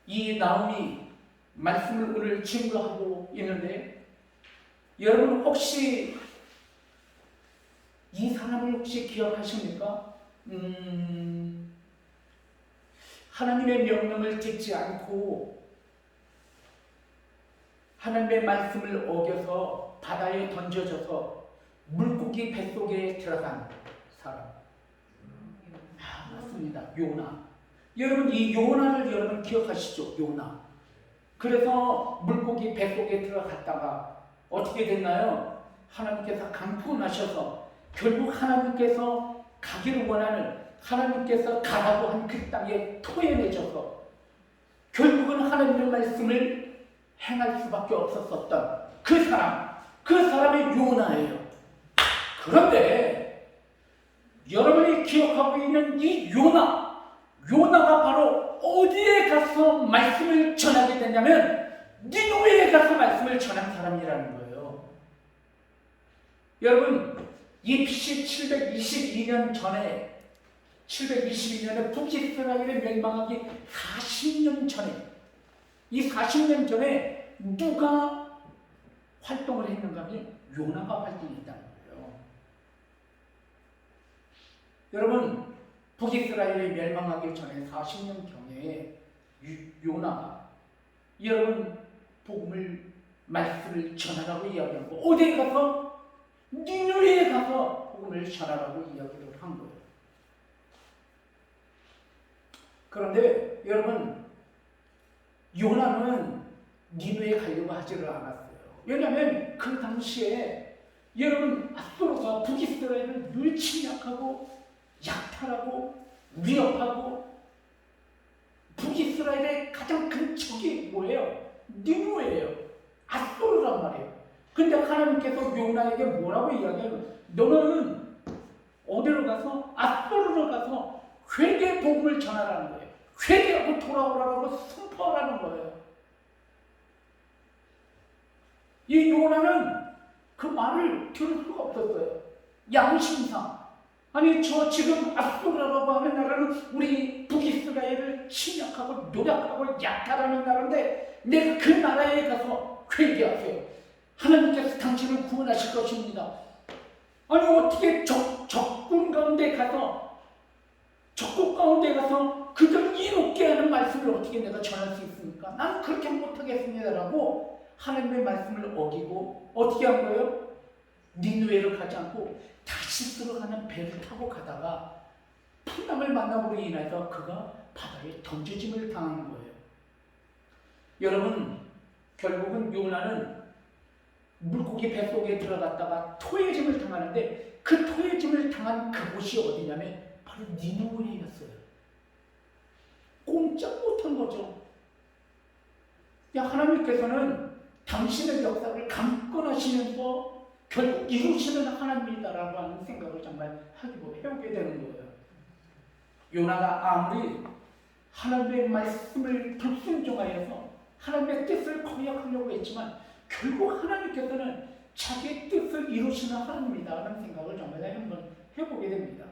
이 나홈이 말씀을 오늘 증거하고 있는데, 여러분 혹시 이 사람을 혹시 기억하십니까? 하나님의 명령을 듣지 않고 하나님의 말씀을 어겨서 바다에 던져져서 물고기 뱃속에 들어간 사람. 맞습니다. 요나. 여러분, 이 요나를 여러분 기억하시죠? 요나. 그래서 물고기 뱃속에 들어갔다가 어떻게 됐나요? 하나님께서 강권하셔서 결국 하나님께서 가기를 원하는, 하나님께서 가라고 한 그 땅에 토해내져서 결국은 하나님의 말씀을 행할 수밖에 없었던 그 사람이 요나예요. 그런데 여러분이 기억하고 있는 이 요나가 바로 어디에 가서 말씀을 전하게 되냐면 니느웨에 가서 말씀을 전한 사람이라는 거예요. 여러분, 이 BC 722년 전에 722년에 북이스라엘의 멸망하기 40년 전에, 이 40년 전에 누가 활동을 했는가 하면 요나가 활동했다는 거예요. 여러분, 북이스라엘이 멸망하기 전에 40년경에 요나가 여러분 복음을 말씀을 전하라고 이야기한 거, 어디에 가서? 니느웨에 가서 복음을 전하라고 이야기를 한 거예요. 그런데 여러분, 요나는 니느웨에 가려고 하지를 않았어요. 왜냐하면 그 당시에 여러분 아수르가 북이스라엘을 늘 침략하고 약탈하고 위협하고, 북이스라엘의 가장 큰 적이 뭐예요? 니느웨예요. 아수르란 말이에요. 근데 하나님께서 요나에게 뭐라고 이야기해요? 너는 어디로 가서? 아수르로 가서 회개 복음을 전하라는 거예요. 회개하고 돌아오라고 선포하라는 거예요. 이 요나는 그 말을 들을 수가 없었어요. 양심상. 아니, 저 지금 아수르라고 하는 나라는 우리 북이스라엘을 침략하고 노력하고 약탈하는 나라인데 내가 그 나라에 가서 회개하세요. 하나님께서 당신을 구원하실 것입니다. 아니, 어떻게 적군 가운데 가서, 적국 가운데 가서 그들 이롭게 하는 말씀을 어떻게 내가 전할 수 있습니까? 난 그렇게 못하겠습니다라고 하나님의 말씀을 어기고 어떻게 한 거예요? 니느웨로 가지 않고 다시스로 가는 배를 타고 가다가 풍랑을 만남으로 인해서 그가 바다에 던져짐을 당한 거예요. 여러분, 결국은 요나는 물고기 뱃속에 들어갔다가 토해짐을 당하는데, 그 토해짐을 당한 그곳이 어디냐면 바로 니느웨였어요. 꼼짝 못한 거죠. 하나님께서는 당신의 역사를 강권하시면서 결국 이루시는 하나님이다라고 하는 생각을 정말 해오게 되는 거예요. 요나가 아무리 하나님의 말씀을 불순종하여서 하나님의 뜻을 거역하려고 했지만 결국 하나님께서는 자기의 뜻을 이루시는 하나님이다라는 생각을 정말 한번 해보게 됩니다.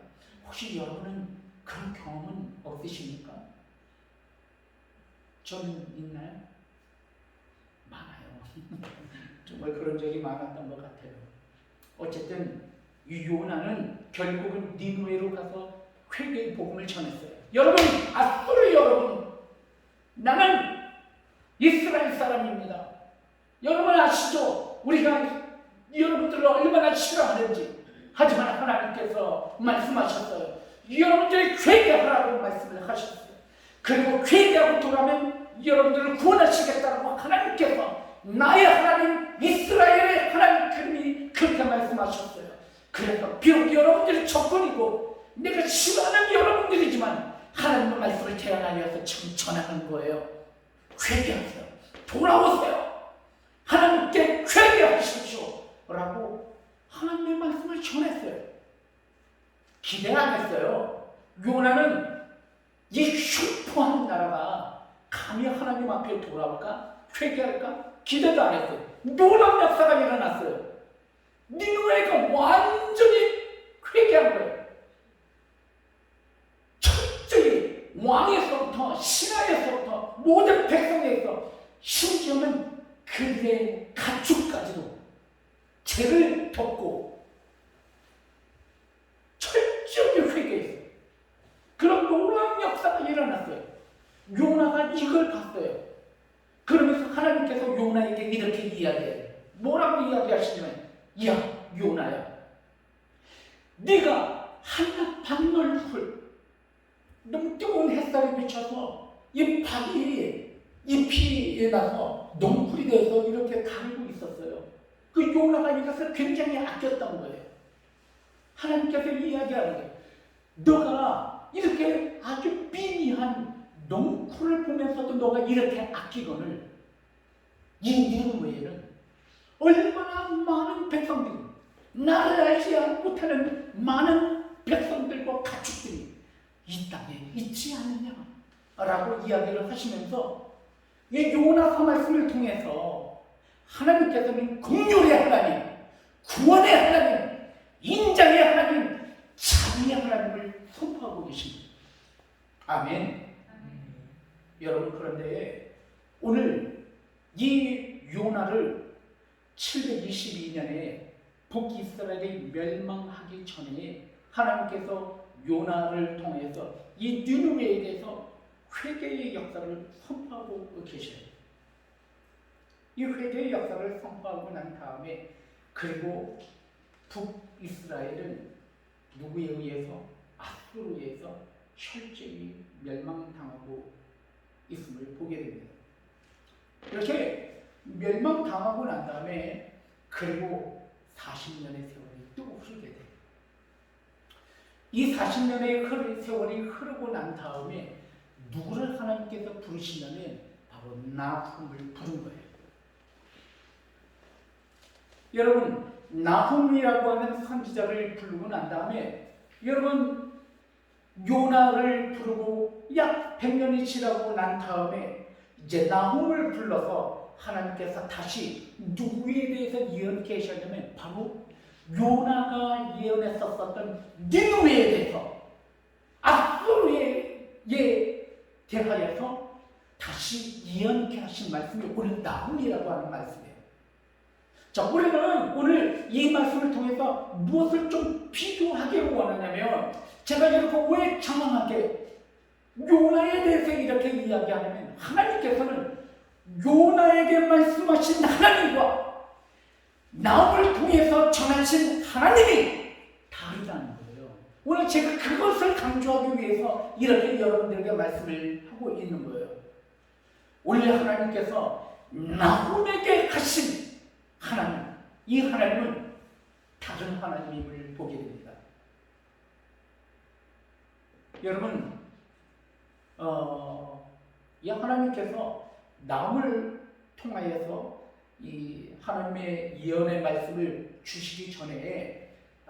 혹시 여러분은 그런 경험은 없으십니까? 저는 있나요? 많아요. 정말 그런 적이 많았던 것 같아요. 어쨌든 이 요나는 결국은 니느웨로 가서 회개의 복음을 전했어요. 여러분, 아수르 여러분, 나는 이스라엘 사람입니다. 여러분 아시죠? 우리가 여러분들을 얼마나 싫어하는지. 하지만 하나님께서 말씀하셨어요. 여러분들이 회개하라고 말씀을 하셨어요. 그리고 회개하고 돌아오면 여러분들을 구원하시겠다고 하나님께서, 나의 하나님 이스라엘의 하나님이 그렇게 말씀하셨어요. 그래서 비록 여러분들이 적군이고 내가 싫어하는 여러분들이지만 하나님의 말씀을 대안하여서 지금 전하는 거예요. 회개하세요. 돌아오세요. 하나님께 회개하십시오 라고 하나님의 말씀을 전했어요. 기대 안 했어요. 요나는 이 흉포한 나라가 감히 하나님 앞에 돌아올까? 회개할까? 기대도 안 했어요. 놀라운 역사가 일어났어요. 니느웨가 완전히 회개한 거예요. 철저히 왕에서부터 신하에서부터 모든 백성에서, 심지어는 그들의 가축까지도 죄를 덮고 철저히 회개했어요. 그런 놀라운 역사가 일어났어요. 요나가 이걸 봤어요. 그러면서 하나님께서 요나에게 이렇게 이야기해요. 뭐라고 이야기하시냐면, 야 요나야, 네가 한낮 밤넓을 너무 뜨거운 햇살에 비춰서 이 밥이 잎이 나서 넝쿨이 돼서 이렇게 가리고 있었어요. 그 요나가 이것을 굉장히 아꼈던 거예요. 하나님께서 이야기하는 거예요. 너가 이렇게 아주 미미한 넝쿨을 보면서도 너가 이렇게 아끼거늘 이 니느웨에는 얼마나 많은 백성들이, 나를 알지 못하는 많은 백성들과 가축들이 이 땅에 있지 않느냐라고 이야기를 하시면서 이 요나서 말씀을 통해서 하나님께서는 긍휼의 하나님, 구원의 하나님, 인자의 하나님, 자비의 하나님을 선포하고 계십니다. 아멘. 여러분, 그런데 오늘 이 요나를 722년에 북이스라엘이 멸망하기 전에 하나님께서 요나를 통해서 이 니느웨에 대해서 회개의 역사를 선포하고 계셔요. 이 회개의 역사를 선포하고 난 다음에 그리고 북이스라엘은 누구에 의해서? 아수르에 의해서 철저히 멸망당하고 있음을 보게 됩니다. 이렇게 멸망당하고 난 다음에 그리고 40년의 세월이 또 흐르게 돼요. 이 40년의 세월이 흐르고 난 다음에 누구를 하나님께서 부르시냐면 바로 나훔을 부른 거예요. 여러분, 나훔이라고 하는 선지자를 부르고 난 다음에 여러분 요나를 부르고 약 100년이 지나고 난 다음에 이제 나훔을 불러서 하나님께서 다시 누구에 대해서 예언케 하셨냐면 바로 요나가 예언했었던 니느웨에 대해서 아수르에 대하여서 다시 예언케 하신 말씀이 오늘 나훔이라고 하는 말씀이에요. 자, 우리는 오늘 이 말씀을 통해서 무엇을 좀 비교하기를 원하냐면 제가 이렇게 왜 장황하게 요나에 대해서 이렇게 이야기하냐면 하나님께서는 요나에게 말씀하신 하나님과 나를 통해서 전하신 하나님이 다르다는 거예요. 오늘 제가 그것을 강조하기 위해서 이렇게 여러분들에게 말씀을 하고 있는 거예요. 오늘 하나님께서 나훔에게 하신 하나님, 이 하나님은 다른 하나님임을 보게 됩니다. 여러분, 이 하나님께서 나훔을 통하여서 이 하나님의 예언의 말씀을 주시기 전에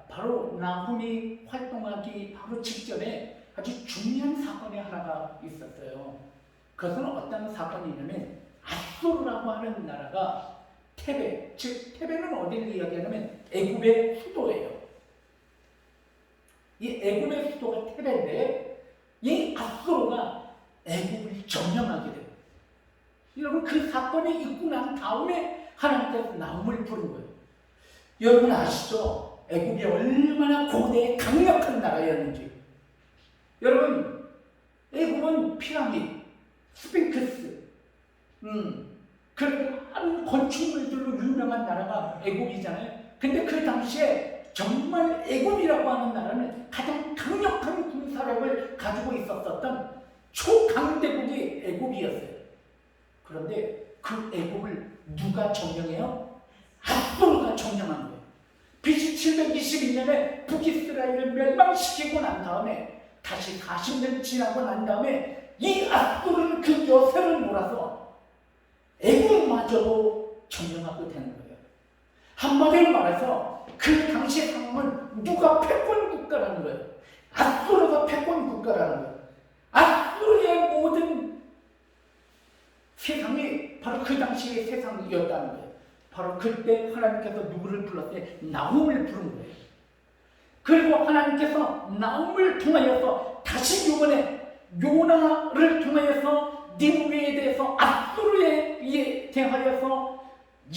바로 나훔이 활동하기 바로 직전에 아주 중요한 사건이 하나가 있었어요. 그것은 어떤 사건이냐면 아수르라고 하는 나라가 테베, 즉 테베는 어디를 이야기하냐면 애굽의 수도예요. 이 애굽의 수도가 테베인데 이 아수르가 애굽을 점령하게 돼요. 여러분, 그 사건이 있고 난 다음에 하나님께서 나훔을 부른 거예요. 여러분 아시죠? 애굽이 얼마나 고대 강력한 나라였는지. 여러분, 애굽은 피라미드, 스핑크스, 그런 많은 건축물들로 유명한 나라가 애굽이잖아요. 근데 그 당시에 정말 애굽이라고 하는 나라는 가장 강력한 군사력을 가지고 있었던 초강대국이 애굽이었어요. 그런데 그 애굽을 누가 점령해요? 아수르가 점령한 거예요. BC 722년에 북이스라엘을 멸망시키고 난 다음에 다시 40년 지나고 난 다음에 이 아수르는 그 여세를 몰아서 애굽마저도 점령하고 되는 거예요. 한마디로 말해서 그 당시 상황은 누가 패권 국가라는 거예요. 아수르가 패권 국가라는 거예요. 아수르의 모든 세상이 바로 그 당시의 세상이었다는 거예요. 바로 그때 하나님께서 누구를 불렀어요? 나훔을 부른 거예요. 그리고 하나님께서 나훔을 통하여서 다시 이번에 요나를 통하여서 니느웨에 대해서 아수르에 대하여서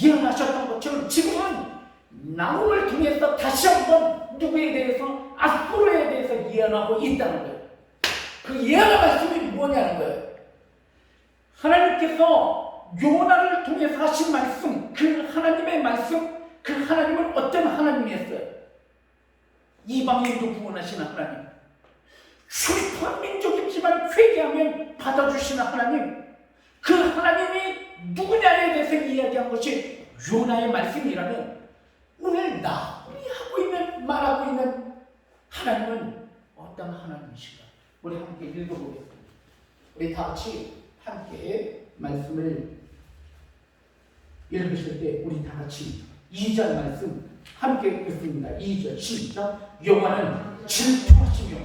예언하셨던 것처럼 지금은 나훔을 통해서 다시 한번 누구에 대해서 아수르에 대해서 예언하고 있다는 거예요. 그 예언의 말씀이 뭐냐는 거예요. 하나님께서 요나를 통해서 하신 말씀, 그 하나님의 말씀, 그 하나님은 어떤 하나님이었어요? 이방인도 구원하시는 하나님, 출입한 민족이지만 회개하면 받아주시는 하나님, 그 하나님이 누구냐에 대해서 이야기한 것이 요나의 말씀이라면 오늘 나훔이 하고 있는, 말하고 있는 하나님은 어떤 하나님이신가? 우리 함께 읽어보겠습니다. 우리 다 같이 함께 말씀을 읽으실 때 우리 다 같이 2절 말씀 함께 읽습니다. 2절 시작. 여호와는 질투하시며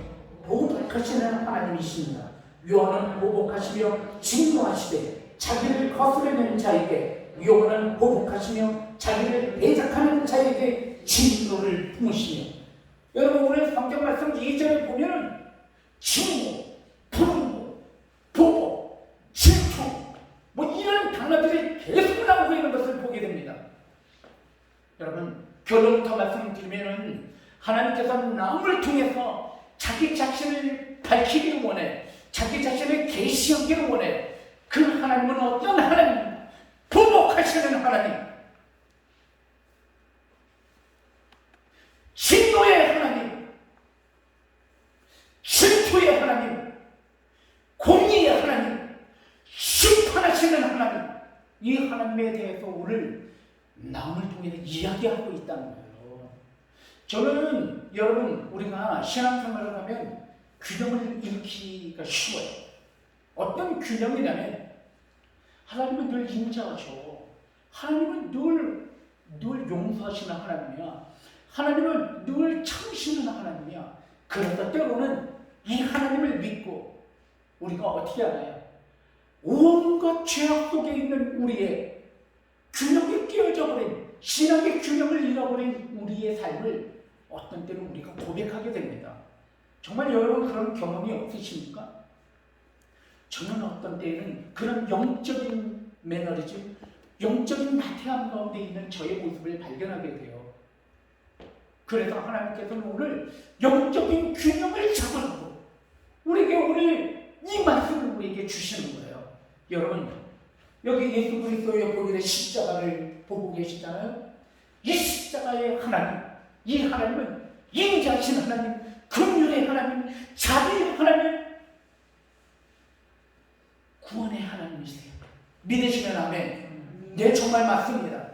보복하시는 하나님이십니다. 여호와는 보복하시며 진노하시되 자기를 거스르는 자에게, 여호와는 보복하시며 자기를 대적하는 자에게 진노를 품으시며, 여러분 오늘 성경 말씀 2절에 보면 진노, 분노, 보복, 질투 뭐 이런 단어들이 계속 나오고 있는 것을 보게 됩니다. 여러분 결론부터 말씀드리면은 하나님께서 나음을 통해서 자기 자신을 밝히기를 원해, 자기 자신을 계시하기를 원해. 그 하나님은 어떤 하나님입니까? 보복하시는 하나님, 진노의 하나님, 질투의 하나님, 공의의 하나님, 심판하시는 하나님, 이 하나님에 대해서 오늘 나음을 통해 이야기하고 있다는 거예요. 저는 여러분 우리가 신앙생활을 하면 균형을 잃기가 쉬워요. 어떤 균형이냐면 하나님은 늘 인자하셔. 하나님은 늘 용서하시는 하나님이야. 하나님은 늘 참으시는 하나님이야. 그러다 때로는 이 하나님을 믿고 우리가 어떻게 하나요? 온갖 죄악 속에 있는 우리의 균형이 깨어져 버린, 신앙의 균형을 잃어버린 우리의 삶을 어떤 때는 우리가 고백하게 됩니다. 정말 여러분 그런 경험이 없으십니까? 저는 어떤 때에는 그런 영적인 매너리즘, 영적인 나태함 가운데 있는 저의 모습을 발견하게 돼요. 그래서 하나님께서는 오늘 영적인 균형을 잡으라고 우리에게 오늘 이 말씀을 우리에게 주시는 거예요. 여러분 여기 예수 그리스도의 보혈의 십자가를 보고 계시잖아요. 이 십자가의 하나님, 이 하나님은 인자하신 하나님, 긍휼의 하나님, 자비의 하나님, 구원의 하나님이세요. 믿으시면 아멘. 네, 정말 맞습니다.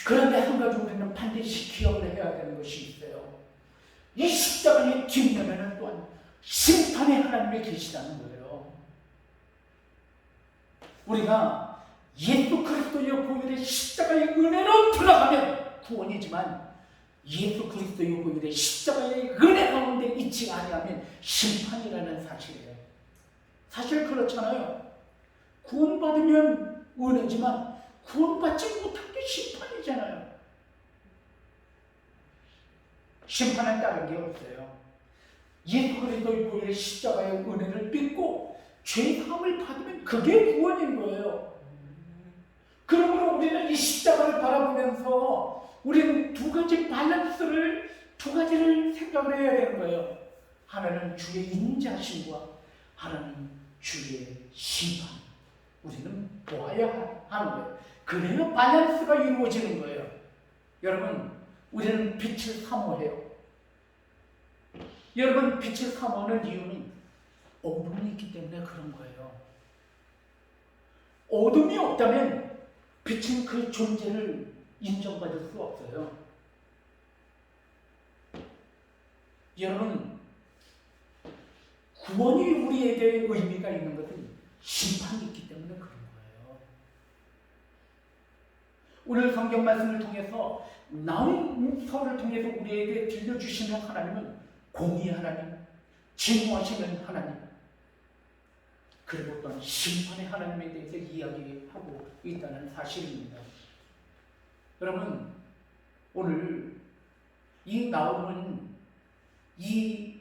그런데 한 가지 우리는 반드시 기억을 해야 되는 것이 있어요. 이 십자가의 뒷면에는 또한 심판의 하나님이 계시다는 거예요. 우리가 예수 그리스도의 보혈의 십자가의 은혜로 들어가면 구원이지만 예수 그리스도의 보혈의 십자가의 은혜 가운데 있지 아니하면 심판이라는 사실이에요. 사실 그렇잖아요. 구원받으면 은혜지만 구원받지 못한 게 심판이잖아요. 심판은 다른 게 없어요. 예수 그리스도의 보혈의 십자가의 은혜를 믿고 죄 사함을 받으면 그게 구원인 거예요. 그러므로 우리는 이 십자가를 바라보면서 우리는 두 가지를 생각을 해야 되는 거예요. 하나는 주의 인자심과 하나는 주의 심판. 우리는 보아야 하는 거예요. 그래야 밸런스가 이루어지는 거예요. 여러분, 우리는 빛을 사모해요. 여러분, 빛을 사모하는 이유는 어둠이 있기 때문에 그런 거예요. 어둠이 없다면 빛은 그 존재를 인정받을 수 없어요. 여러분, 구원이 우리에게 의미가 있는 것은 심판이 있기 때문에 그런 거예요. 오늘 성경 말씀을 통해서 나음서를 통해서 우리에게 들려주시는 하나님은 공의의 하나님, 진노하시는 하나님, 그리고 또한 심판의 하나님에 대해서 이야기하고 있다는 사실입니다. 여러분, 오늘 이 나음은 이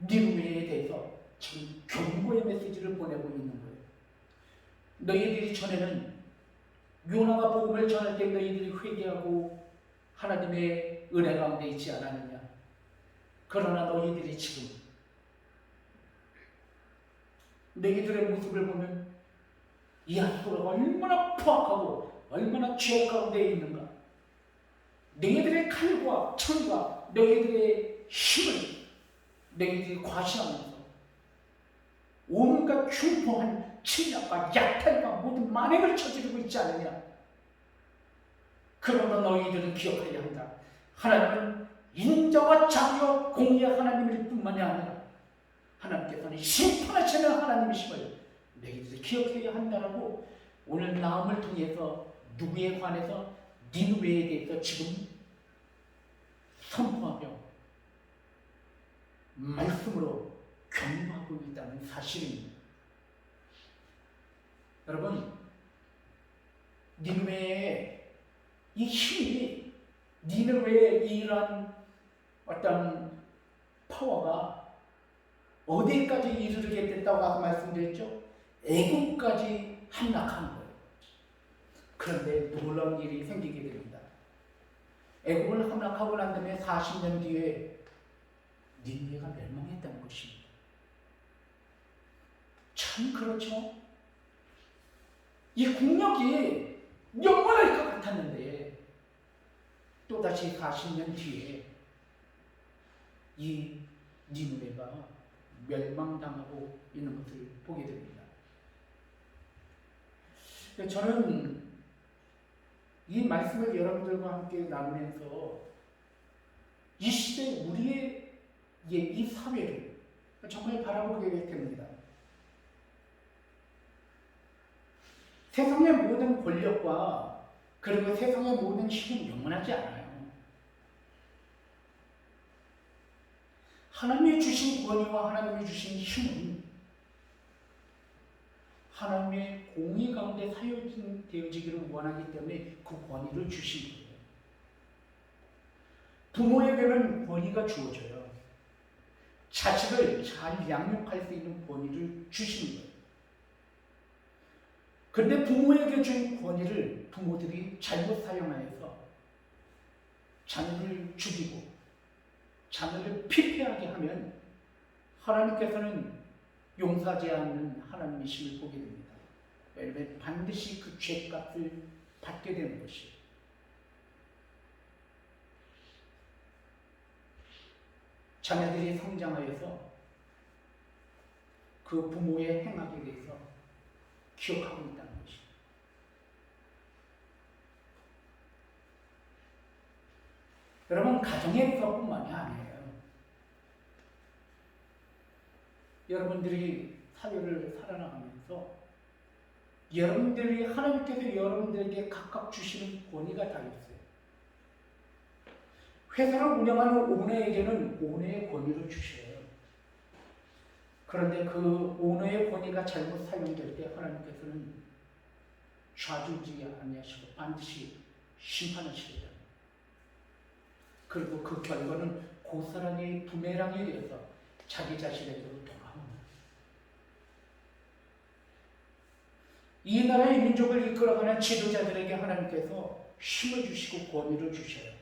니느웨에 대해서 지금 경고의 메시지를 보내고 있는 거예요. 너희들이 전에는 요나가 복음을 전할 때 너희들이 회개하고 하나님의 은혜 가운데 있지 않았느냐. 그러나 너희들이 지금 너희들의 모습을 보면 이 아수라가 얼마나 포악하고 얼마나 죄 가운데 있는가. 너희들의 칼과 철과 너희들의 힘을 너희들이 과시하면서 온갖 흉포한 침략과 약탈과 모든 만행을 저지르고 있지 않느냐. 그러나 너희들은 기억해야 한다. 하나님은 인자와 자비와 공의의 하나님일 뿐만이 아니라 하나님께서는 심판하시는 하나님이심을 너희들이 기억해야 한다라고 오늘 나음을 통해서 누구에 관해서 니느웨에 대해서 지금 선포하며 말씀으로 경고하고 있다는 사실입니다. 여러분, 니느웨에 이 힘이 니느웨의 이러한 어떤 파워가 어디까지 이르게 됐다고 아까 말씀드렸죠? 애국까지 함락한 거예요. 그런데 놀라운 일이 생기게 됩니다. 애국을 함락하고 난 다음에 40년 뒤에 니느웨가 멸망했다는 것입니다. 참 그렇죠? 이 국력이 영원할 것 같았는데 또다시 40년 뒤에 이 니느웨가 멸망당하고 있는 것을 보게 됩니다. 저는 이 말씀을 여러분들과 함께 나누면서 이 시대 우리의 이 사회를 정말 바라보게 됩니다. 세상의 모든 권력과 그리고 세상의 모든 힘은 영원하지 않아요. 하나님이 주신 권위와 하나님이 주신 힘은 하나님의 공의 가운데 사용되어지기를 원하기 때문에 그 권위를 주신 거예요. 부모에게는 권위가 주어져요. 자식을 잘 양육할 수 있는 권위를 주시는 거예요. 그런데 부모에게 준 권위를 부모들이 잘못 사용하여서 자녀를 죽이고 자녀를 피폐하게 하면 하나님께서는 용서하지 않는 하나님이심을 보게 됩니다. 왜냐하면 반드시 그 죄값을 받게 되는 것이에요. 자녀들이 성장하여서 그 부모의 행악에 대해서 기억하고 있다는 것입니다. 여러분, 가정에서뿐만이 아니에요. 여러분들이 사회를 살아나가면서 여러분들이 하나님께서 여러분들에게 각각 주시는 권위가 다 있어요. 회사를 운영하는 오너에게는 오너의 권위를 주셔요. 그런데 그 오너의 권위가 잘못 사용될 때 하나님께서는 좌지우지 아니하시고 반드시 심판하시리라. 그리고 그 결과는 그 사람이 부메랑이 되어서 자기 자신에게로 돌아옵니다. 이 나라의 민족을 이끌어가는 지도자들에게 하나님께서 힘을 주시고 권위를 주셔요.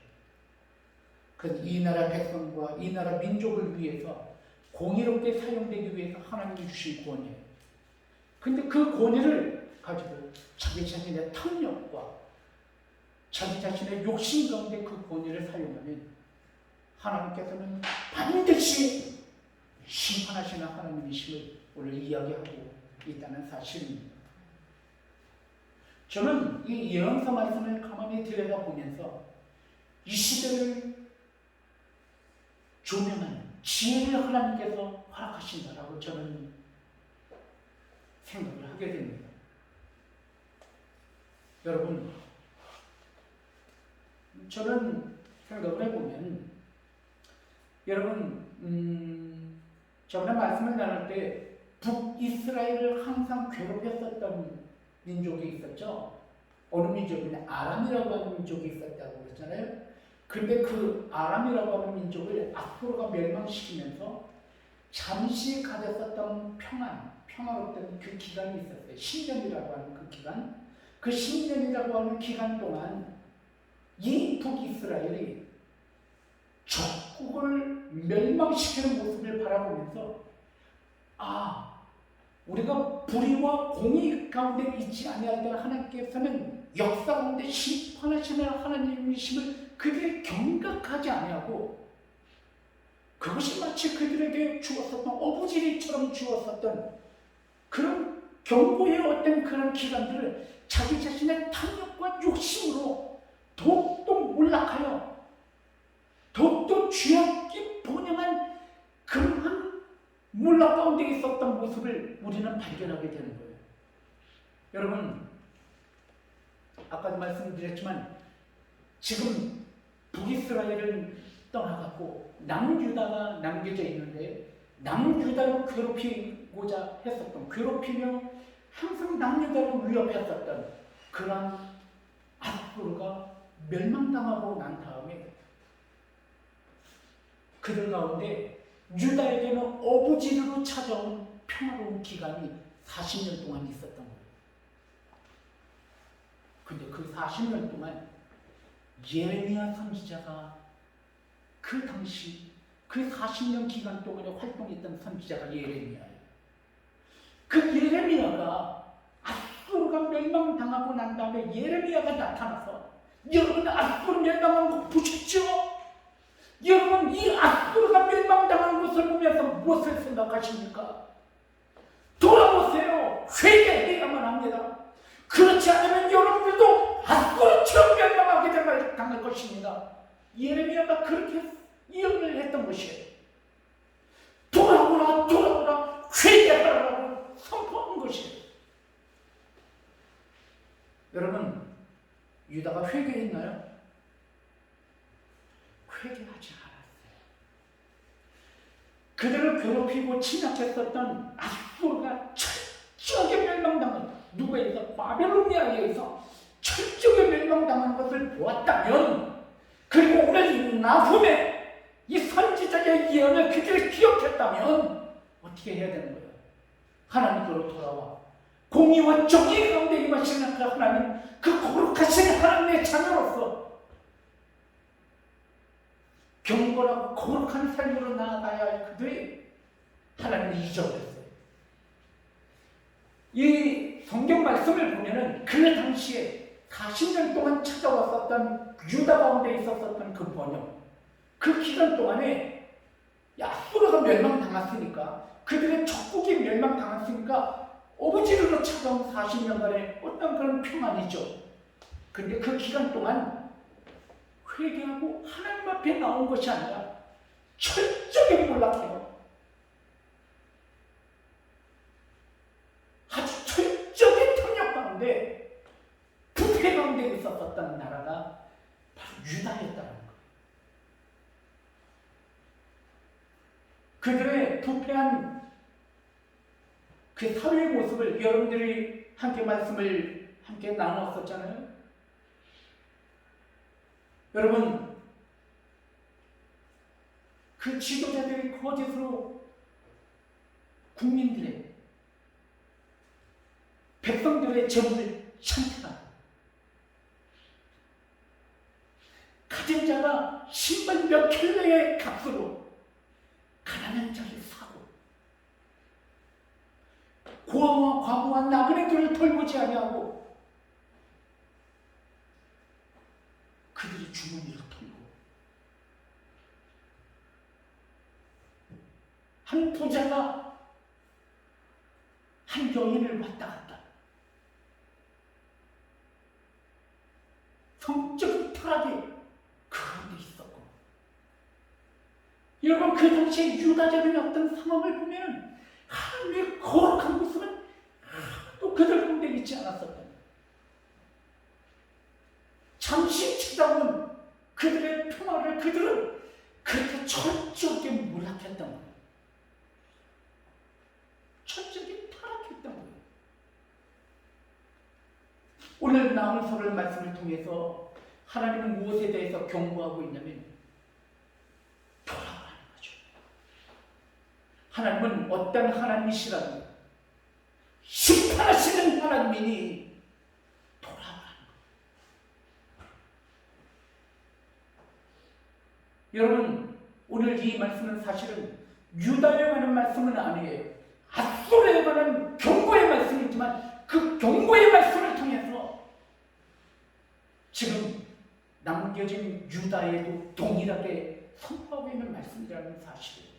이 나라 백성과 이 나라 민족을 위해서 공의롭게 사용되기 위해서 하나님이 주신 권위예요. 근데 그 권위를 가지고 자기 자신의 탐욕과 자기 자신의 욕심 가운데 그 권위를 사용하면 하나님께서는 반드시 심판하시는 하나님이심을 오늘 이야기하고 있다는 사실입니다. 저는 이 예언서 말씀을 가만히 들여다보면서 이 시대를 조명하는 지혜를 하나님께서 허락하신다라고 저는 생각을 하게 됩니다. 여러분, 저는 생각을 해보면 여러분 저번에 말씀을 나눌 때 북이스라엘을 항상 괴롭혔었던 민족이 있었죠. 어느 민족이냐? 아람이라고 하는 민족이 있었다고 그랬잖아요. 근데 그 아람이라고 하는 민족을 아수르가 멸망시키면서 잠시 가졌었던 평화롭던 그 기간이 있었어요. 10년이라고 하는 그 기간. 그 10년이라고 하는 기간 동안 이 북이스라엘이 적국을 멸망시키는 모습을 바라보면서 우리가 불의와 공의 가운데 있지 아니할 때는 하나님께서는 역사 가운데 심판하시는 하나님이심을 그들이 경각하지 아니하고 그것이 마치 그들에게 주었었던 어부지리처럼 주었었던 그런 경고의 어떤 그런 기간들을 자기 자신의 탐욕과 욕심으로 더욱더 몰락하여 더욱더 죄악이 번영한 그러한 몰락 가운데 있었던 모습을 우리는 발견하게 되는 거예요. 여러분, 아까도 말씀드렸지만 지금 북이스라엘은 떠나갔고 남유다가 남겨져 있는데 남유다를 괴롭히고자 했었던, 괴롭히며 항상 남유다를 위협했었던 그런 아수르가 멸망당하고 난 다음에 그들 가운데 유다에게는 어부지리로 찾아온 평화로운 기간이 40년 동안 있었던 거예요. 근데 그 40년 동안 예레미야 선지자가 그 당시 그 40년 기간 동안에 활동했던 선지자가 예레미야예요. 그 예레미야가 아수르가 멸망당하고 난 다음에 예레미야가 나타나서 여러분 아수르 멸망한 거 보셨죠? 여러분 이 아수르가 멸망당한 것을 보면서 무엇을 생각하십니까? 돌아보세요. 회개해야만 합니다. 그렇지 않으면 여러분들도 아수르처럼 멸망하게 당할 것입니다. 예레미야가 그렇게 예언을 했던 것이에요. 돌아오라 돌아오라 회개하라고 선포한 것이에요. 여러분 유다가 회개했나요? 회개하지 않았어요. 그들을 괴롭히고 침략했었던 아수르가 철저하게 멸망당한 누구에 의해서? 바벨로니아에 의해서 철저하게 멸망당한 것을 보았다면, 그리고 오늘 나훔의 이 선지자의 예언을 그들이 기억했다면 어떻게 해야 되는 거예요? 하나님께로 돌아와 공의와 정의 가운데 임하시는 그 하나님, 그 거룩하신 하나님의 자녀로서 경건하고 거룩한 삶으로 나아가야 할 그들이 하나님을 잊어버렸어요. 이 성경 말씀을 보면은 그 당시에 40년 동안 찾아왔었던 유다 가운데 있었던 그 번영, 그 기간 동안에 아수르가 멸망당했으니까, 그들의 적국이 멸망당했으니까 어부지리로 찾아온 40년간의 어떤 그런 평안이죠. 근데 그 기간 동안 회개하고 하나님 앞에 나온 것이 아니라 철저하게 몰락해요. 아주 철저하게 통역 가운데 부패 가운데 있었던 나라가 바로 유다였다는 거예요. 그들의 부패한 그 사회의 모습을 여러분들이 함께 말씀을 함께 나누었었잖아요. 여러분, 그 지도자들이 거짓으로 국민들의, 백성들의 재물을 찬탈하고, 가진 자가 신발 몇 켤레의 값으로 가난한 자를 사고, 고아와 과부와 나그네들을 돌보지 아니하고 그들이 주머니를 털고, 한 부자가 한 여인을 왔다 갔다, 성적인 타락이 그런데 있었고, 여러분 그 당시에 유다적인 어떤 상황을 보면 하나님의 거룩한 모습은 또 그들 가운데 있지 않았었다. 잠시 찾아오는 그들의 평화를 그들은 그렇게 철저하게 몰락했던 거예요. 철저하게 타락했던 거예요. 오늘 나훈서를 말씀을 통해서 하나님은 무엇에 대해서 경고하고 있냐면 돌아오라는 거죠. 하나님은 어떤 하나님이시라는, 심판하시는 하나님이니 여러분, 오늘 이 말씀은 사실은 유다에 관한 말씀은 아니에요. 아수르에 관한 경고의 말씀이지만 그 경고의 말씀을 통해서 지금 남겨진 유다에도 동일하게 선포하고 있는 말씀이라는 사실이에요.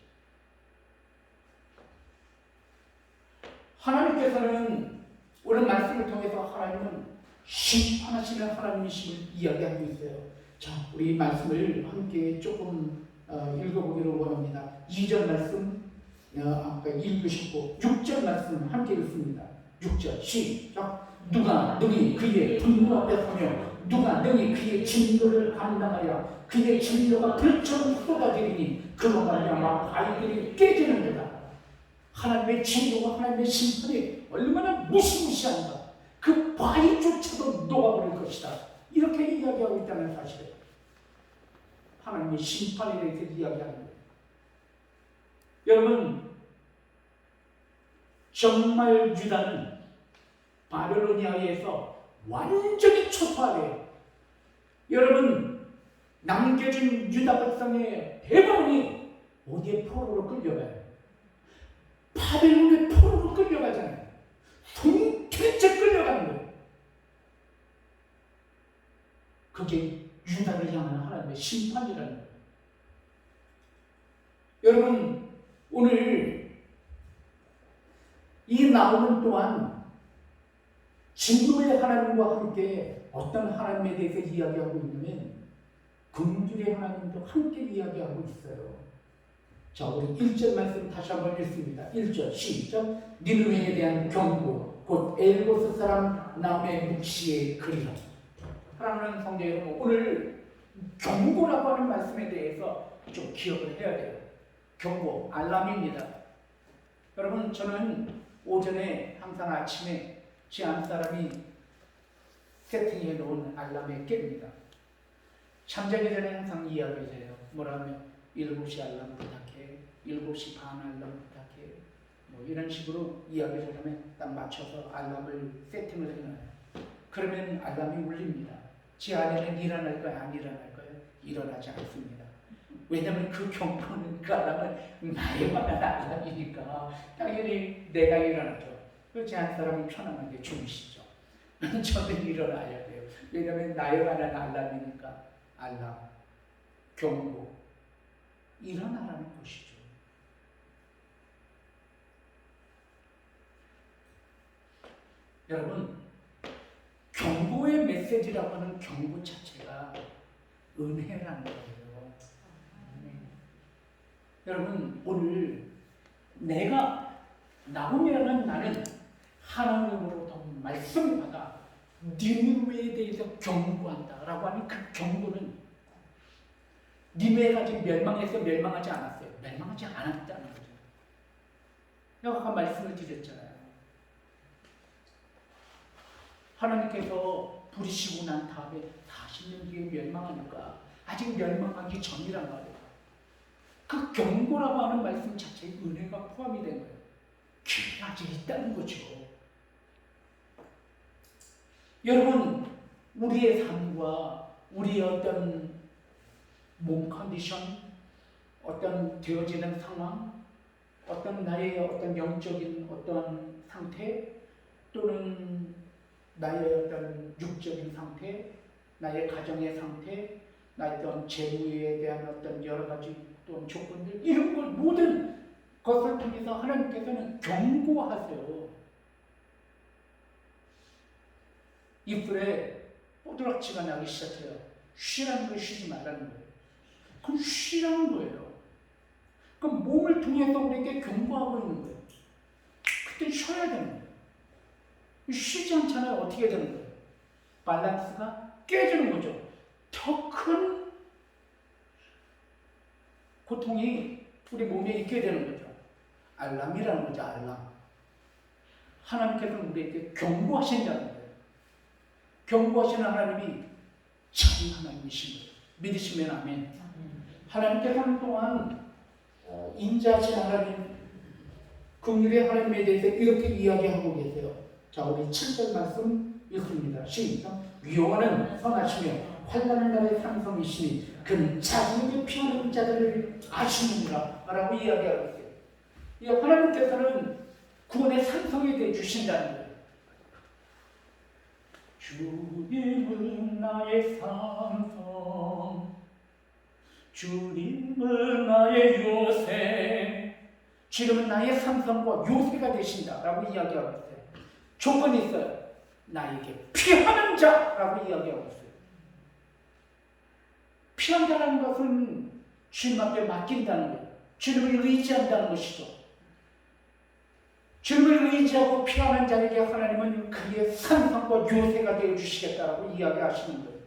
하나님께서는 오늘 말씀을 통해서 하나님은 심판하시는 하나님이심을 이야기하고 있어요. 자, 우리 말씀을 함께 조금 읽어보기를 원합니다. 2절 말씀 아까 읽으셨고 6절 말씀 함께 읽습니다. 6절 시작. 누가 능히 그의 분노 앞에 서며 누가 능히 그의 진노를 감당하랴. 그의 진노가 불처럼 쏟아지리니 그로 말미암아 바위들이 깨지는도다. 하나님의 진노와 하나님의 심판이 얼마나 무시무시한가. 그 바위조차도 녹아버릴 것이다. 이렇게 이야기하고 있다는 사실을 하나님의 심판에 대해서 이야기하는 거예요. 여러분, 정말 유다는 바벨로니아에서 완전히 초토화돼요. 여러분, 남겨진 유다 백성의 대부분이 어디에 포로로 끌려가요? 바벨론의 포로로 끌려가잖아요. 통틀째 끌려가는 거예요. 그게 유다를 향한 하나님의 심판이라는 거예요. 여러분, 오늘 이 나오는 또한 진노의 하나님과 함께 어떤 하나님에 대해서 이야기하고 있냐면 긍휼의 하나님도 함께 이야기하고 있어요. 자, 우리 1절 말씀 다시 한번 읽습니다. 1절 시작. 니느웨에 대한 경고 곧 엘고스 사람 남의 묵시의 글이라. 사랑하는 성도 여러분, 오늘 경고라고 하는 말씀에 대해서 좀 기억을 해야 돼요. 경고, 알람입니다. 여러분, 저는 오전에 항상 아침에 제 안사람이 세팅해 놓은 알람에 깹니다. 잠자기 전에 항상 이야기를 해요. 뭐라 하면 7시 알람 부탁해, 7시 반 알람 부탁해, 뭐 이런 식으로 이야기를 하면 딱 맞춰서 알람을 세팅을 해놔요. 그러면 알람이 울립니다. 제 아내는 일어날 거야, 안 일어날 거야? 일어나지 않습니다. 왜냐하면 그 경고는, 그 알람은 나에 관한 알람이니까 당연히 내가 일어나죠. 제 한 사람은 편안하게 주무시죠. 저는 일어나야 돼요. 왜냐하면 나에 관한 알람이니까. 알람, 경고, 일어나라는 것이죠. 여러분, 경고의 메시지라고 하는 경고 자체가 은혜라는 거예요. 여러분, 오늘 내가 나오면은 나는 하나님으로부터 말씀을 받아 니느웨에 대해서 경고한다라고 하는 그 경고는 니느웨가 지금 멸망해서 멸망하지 않았어요. 멸망하지 않았다는 거죠. 내가 아까 말씀을 드렸잖아요. 하나님께서 부리시고 난 다음에 40년 뒤에 멸망하니까 아직 멸망하기 전이란 말이에요. 그 경고라고 하는 말씀 자체에 은혜가 포함이 된 거예요. 기회가 아직 있다는 거죠. 여러분, 우리의 삶과 우리의 어떤 몸 컨디션, 어떤 되어지는 상황, 어떤 나의 어떤 영적인 어떤 상태, 또는 나의 어떤 육적인 상태, 나의 가정의 상태, 나의 어떤 재무에 대한 어떤 여러 가지 또는 조건들, 이런 걸 모든 것을 통해서 하나님께서는 경고하세요. 입술에 뽀드락지가 나기 시작해요. 쉬라는 걸 쉬지 말라는 거예요. 그럼 쉬라는 거예요. 그럼 몸을 통해서 우리에게 경고하고 있는 거예요. 그때 쉬어야 되는 거예요. 쉬지 않잖아요. 어떻게 되는 거예요? 밸런스가 깨지는 거죠. 더 큰 고통이 우리 몸에 있게 되는 거죠. 알람이라는 거죠. 알람. 하나님께서는 우리에게 경고하신다는 거예요. 경고하시는 하나님이 참 하나님이신 거예요. 믿으시면 아멘. 하나님께서는 또한 인자하신 하나님, 긍휼의 하나님에 대해서 이렇게 이야기하고 계세요. 자, 우리 7절 말씀 읽습니다. 시작. 위로하는 선하시며 환난의 날의 상성이시니 그는 자기에게 피하는 자들을 아시느니라 라고 이야기하고 있어요. 이 하나님께서는 구원의 상성에 대해 주신다는 거예요. 주님은 나의 상성, 주님은 나의 요새, 주님은 나의 상성과 요새가 되신다라고 이야기하고 있어요. 조건이 있어요. 나에게 피하는 자라고 이야기하고 있어요. 피한 자라는 것은 주님 앞에 맡긴다는 거예요. 주님을 의지한다는 것이죠. 주님을 의지하고 피하는 자에게 하나님은 그의 상성과 요새가 되어 주시겠다라고 이야기하시는 거예요.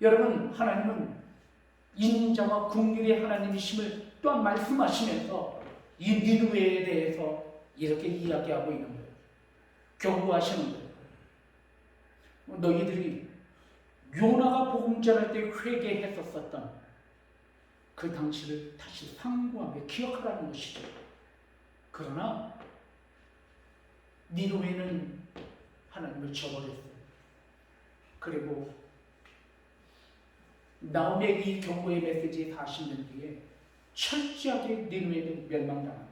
여러분, 하나님은 인자와 긍휼의 하나님이심을 또한 말씀하시면서 이 니느웨에 대해서 이렇게 이야기하고 있는 거예요. 경고하시는 거예요. 너희들이 요나가 복음 전할 때 회개했었던 그 당시를 다시 상고하며 기억하라는 것이죠. 그러나 니느웨는 하나님을 저버렸어요. 그리고 나홈의 이 경고의 메시지 40년 뒤에 철저하게 니느웨는 멸망당합니다.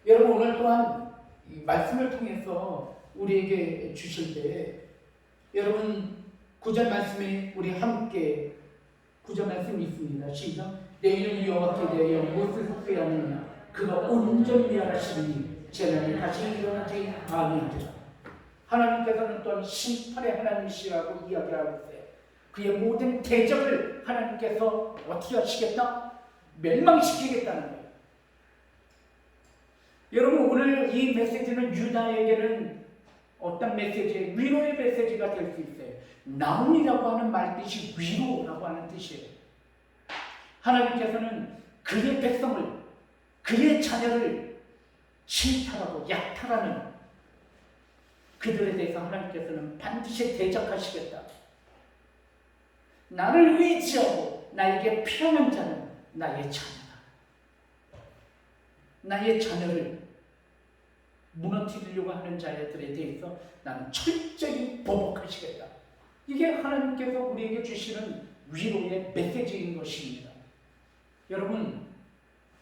여러분 오늘 또한 이 말씀을 통해서 우리에게 주실 때 여러분 구절 말씀에 우리 함께 구절 말씀이 있습니다. 시작. 너희는 여호와께 대하여 무엇을 후회하느냐 그가 온전히 하시니 재난이 다시 일어나지 아니하리라. 하나님께서는 또한 심판의 하나님이시라고 이야기하고 있어요. 그의 모든 대적을 하나님께서 어떻게 하시겠다? 멸망시키겠다는 거예요. 여러분 오늘 이 메시지는 유다에게는 어떤 메시지, 위로의 메시지가 될 수 있어요. 나옴이라고 하는 말뜻이 위로라고 하는 뜻이에요. 하나님께서는 그의 백성을, 그의 자녀를 침탈하고 약탈하는 그들에 대해서 하나님께서는 반드시 대적하시겠다. 나를 의지하고 나에게 피하는 자는 나의 자녀다. 나의 자녀를 무너뜨리려고 하는 자들에 대해서 나는 철저히 보복하시겠다. 이게 하나님께서 우리에게 주시는 위로의 메시지인 것입니다. 여러분,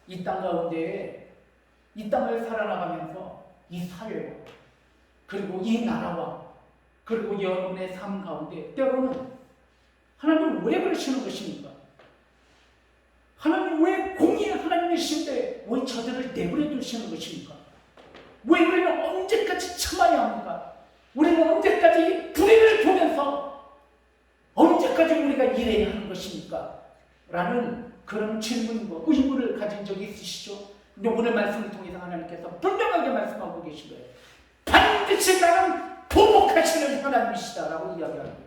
이 땅 가운데 이 땅을 살아나가면서 이 사회와 그리고 이 나라와 그리고 여러분의 삶 가운데 때로는 하나님 왜 그러시는 것입니까? 하나님 왜 공의의 하나님이신데 왜 저들을 내버려 두시는 것입니까? 왜 우리는 언제까지 참아야 합니까? 우리는 언제까지 불의를 보면서 언제까지 우리가 일해야 하는 것입니까? 라는 그런 질문과 의문을 가진 적이 있으시죠? 근데 오늘 말씀을 통해서 하나님께서 분명하게 말씀하고 계신 거예요. 반드시 나는 보복하시는 하나님이시다라고 이야기합니다.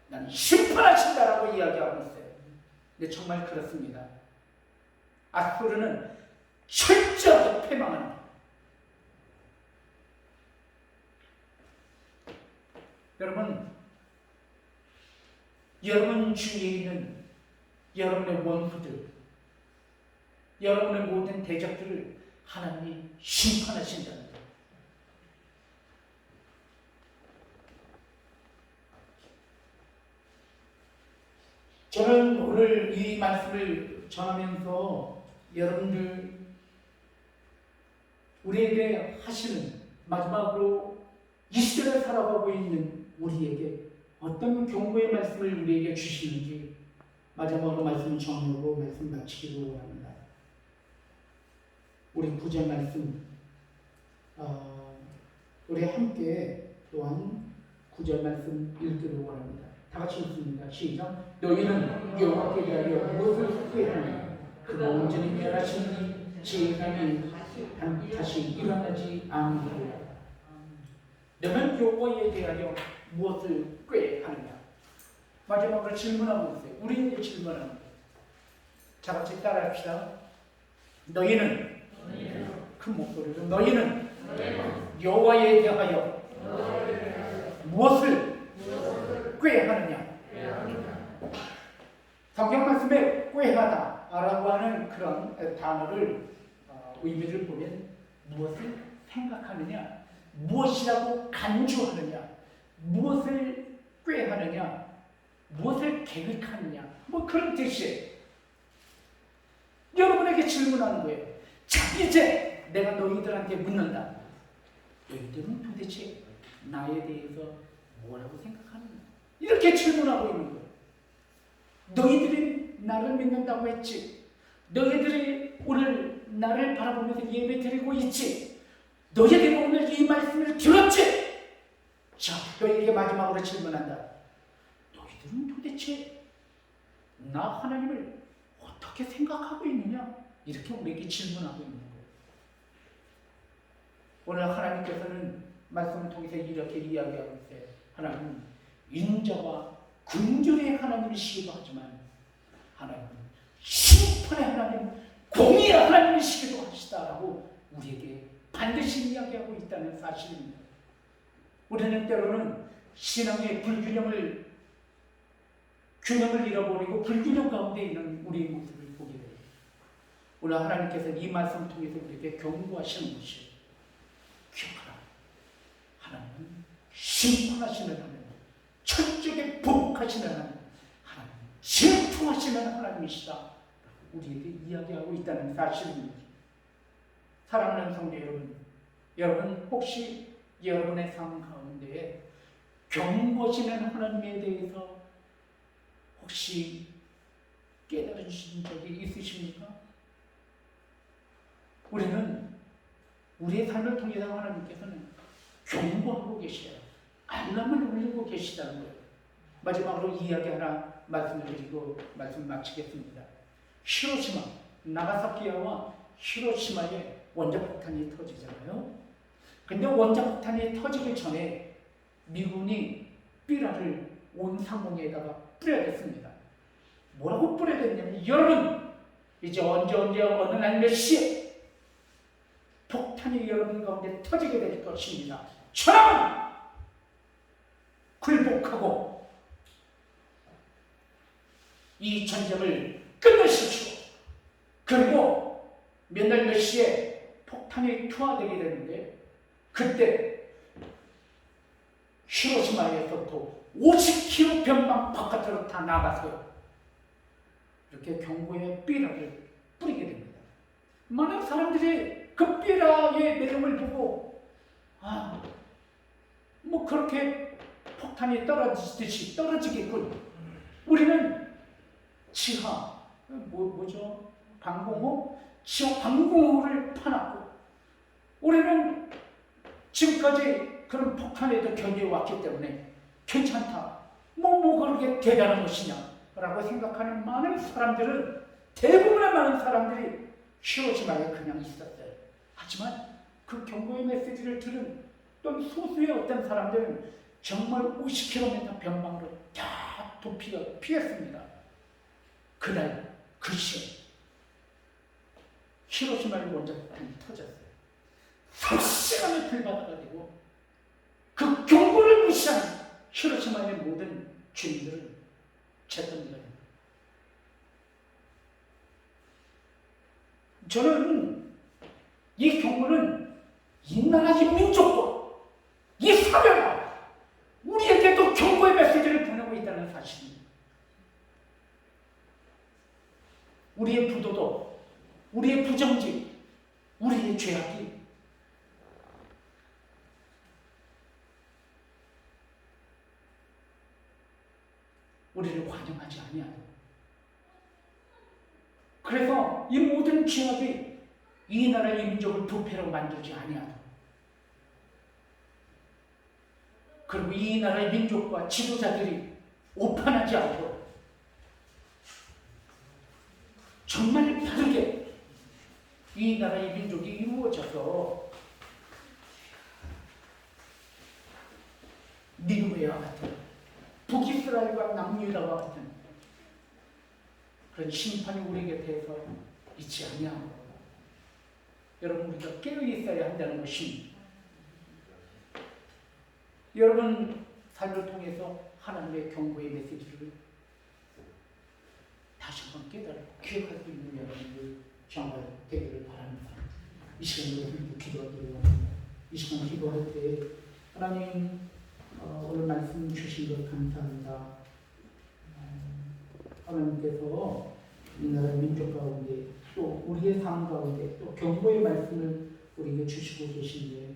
나는 심판하신다라고 이야기하고 있어요. 근데 정말 그렇습니다. 아수르는 철저하게 패망하는 거예요. 여러분 주위에 있는 여러분의 원수들, 여러분의 모든 대적들을 하나님이 심판하신다는 거예요. 저는 오늘 이 말씀을 전하면서 여러분들 우리에게 하시는 마지막으로 이 시대를 살아가고 있는 우리에게 어떤 경고의 말씀을 우리에게 주시는지 마지막으로 말씀을 정하고 말씀 마치기로 합니다. 우리 구절 말씀 우리 함께 또한 구절 말씀 읽기로 합니다. 다 같이 읽습니다. 시작. 너희는 여호와께 대하여 무엇을 후회하느냐 그가 온전히 멸하시니 재난이 다시 일어나지 아니하리라. 너는 여호와에 대하여 무엇을 꾀하느냐. 마지막으로 질문하고 있어요. 우리에게 질문하는 거예요. 자, 같이 따라합시다. 너희는 큰 목소리로 너희는 여호와에 대하여 무엇을 꾀하느냐. 성경 말씀에 꾀하다라고 하는 그런 단어를 의미를 보면 무엇을 생각하느냐, 무엇이라고 간주하느냐, 무엇을 꾀하느냐, 무엇을 계획하느냐, 뭐 그런 뜻이에요. 여러분에게 질문하는 거예요. 자, 이제 내가 너희들한테 묻는다. 너희들은 도대체 나에 대해서 뭐라고 생각하느냐? 이렇게 질문하고 있는 거예요. 너희들이 나를 믿는다고 했지. 너희들이 오늘 나를 바라보면서 예배 드리고 있지. 너희들이 오늘 이 말씀을 들었지. 자, 너희에게 마지막으로 질문한다. 너희들은 도대체 나 하나님을 어떻게 생각하고 있느냐? 이렇게 우리에게 질문하고 있는 거예요. 오늘 하나님께서는 말씀을 통해서 이렇게 이야기하고 있어요. 하나님은 인자와 긍휼의 하나님이시기도 하지만 하나님은 심판의 하나님, 공의의 하나님이시기도 하시다라고 우리에게 반드시 이야기하고 있다는 사실입니다. 우리는 때로는 신앙의 균형을 잃어버리고 불균형 가운데 있는 우리의 모습을 보게 돼요. 오늘 하나님께서 이 말씀 통해서 우리에게 경고하시는 것이, 기억하라. 하나님은 심판하시는 하나님, 철저하게 보복하시는 하나님, 질투하시는 하나님이시다. 우리에게 이야기하고 있다는 사실입니다. 사랑하는 성도 여러분 혹시 여러분의 삶 가운데 경고하시는 하나님에 대해서 혹시 깨달으신 적이 있으십니까? 우리는 우리의 삶을 통해서 하나님께서는 경고하고 계셔요. 알람을 울리고 계시다는 거예요. 마지막으로 이야기 하나 말씀을 드리고 말씀 마치겠습니다. 히로시마, 나가사키와 히로시마에 원자폭탄이 터지잖아요. 근데 원자폭탄이 터지기 전에 미군이 삐라를 온 상공에다가 뿌려댔습니다. 뭐라고 뿌려댔냐면, 여러분 이제 언제 어느 날 몇 시에 폭탄이 여러분 가운데 터지게 될 것입니다. 저는 굴복하고 이 전쟁을 끝내십시오. 그리고 몇 날 몇 시에 폭탄이 투하되게 되는데, 그때 히로시마에서부터 50km 변방 바깥으로 다 나가서 이렇게 경고의 삐라를 뿌리게 됩니다. 많은 사람들이 그 삐라의 내용을 보고 뭐 그렇게 폭탄이 떨어지듯이 떨어지겠군. 우리는 지하 뭐죠? 방공호? 지하 방공호를 파놨고, 우리는 지금까지 그런 폭탄에도 견뎌왔기 때문에 괜찮다. 뭐 그렇게 대단한 것이냐라고 생각하는 많은 사람들은, 대부분의 많은 사람들이 히로시마에 그냥 있었어요. 하지만 그 경고의 메시지를 들은 또 소수의 어떤 사람들은 정말 50km 변방으로 다 도피가 피했습니다. 그날 그 시간 히로시마의 원자폭탄이 터졌어요. 3시간의 불바다가 되고 그 경고를 무시한 히로시마의 모든 주민들은 재던지가 됩니다. 저는 이 경고는 이 나라의 민족과 이 사회가 우리에게도 경고의 메시지를 보내고 있다는 사실입니다. 우리의 부도도, 우리의 부정직, 우리의 죄악이 우리를 환영하지 아니하고, 그래서 이 모든 죄악이 이 나라의 민족을 부패로 만들지 아니하고, 그리고 이 나라의 민족과 지도자들이 오판하지 않도록 정말 바르게 이 나라의 민족이 이루어져서 니느웨와 같은, 북이스라엘과 남유다와 같은 그런 심판이 우리 곁에서 있지 아니하고, 여러분 우리가 깨어 있어야 한다는 것입니다. 여러분 삶을 통해서 하나님의 경고의 메시지를 다시 한번 깨달고 기억할 수 있는 여러분들 정말 되기를 바랍니다. 이 시간에 우리도 기도하기를 원합니다. 이 시간 기도할 때 하나님 오늘 말씀 주신 것 감사합니다. 하나님께서 이 나라 민족 가운데 또 우리의 삶 가운데 또 경고의 말씀을 우리에게 주시고 계신데,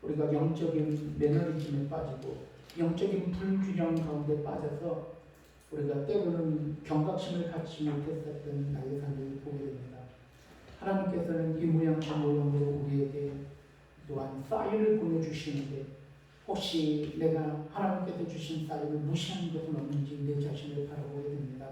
우리가 영적인 매너리즘에 빠지고 영적인 불균형 가운데 빠져서 우리가 때로는 경각심을 갖지 못했었던 나의 삶을 보게 됩니다. 하나님께서는 이 모양과 모형으로 우리에게 또한 사인을 보내주시는데, 혹시 내가 하나님께서 주신 사인을 무시하는 것은 없는지 내 자신을 바라보게 됩니다.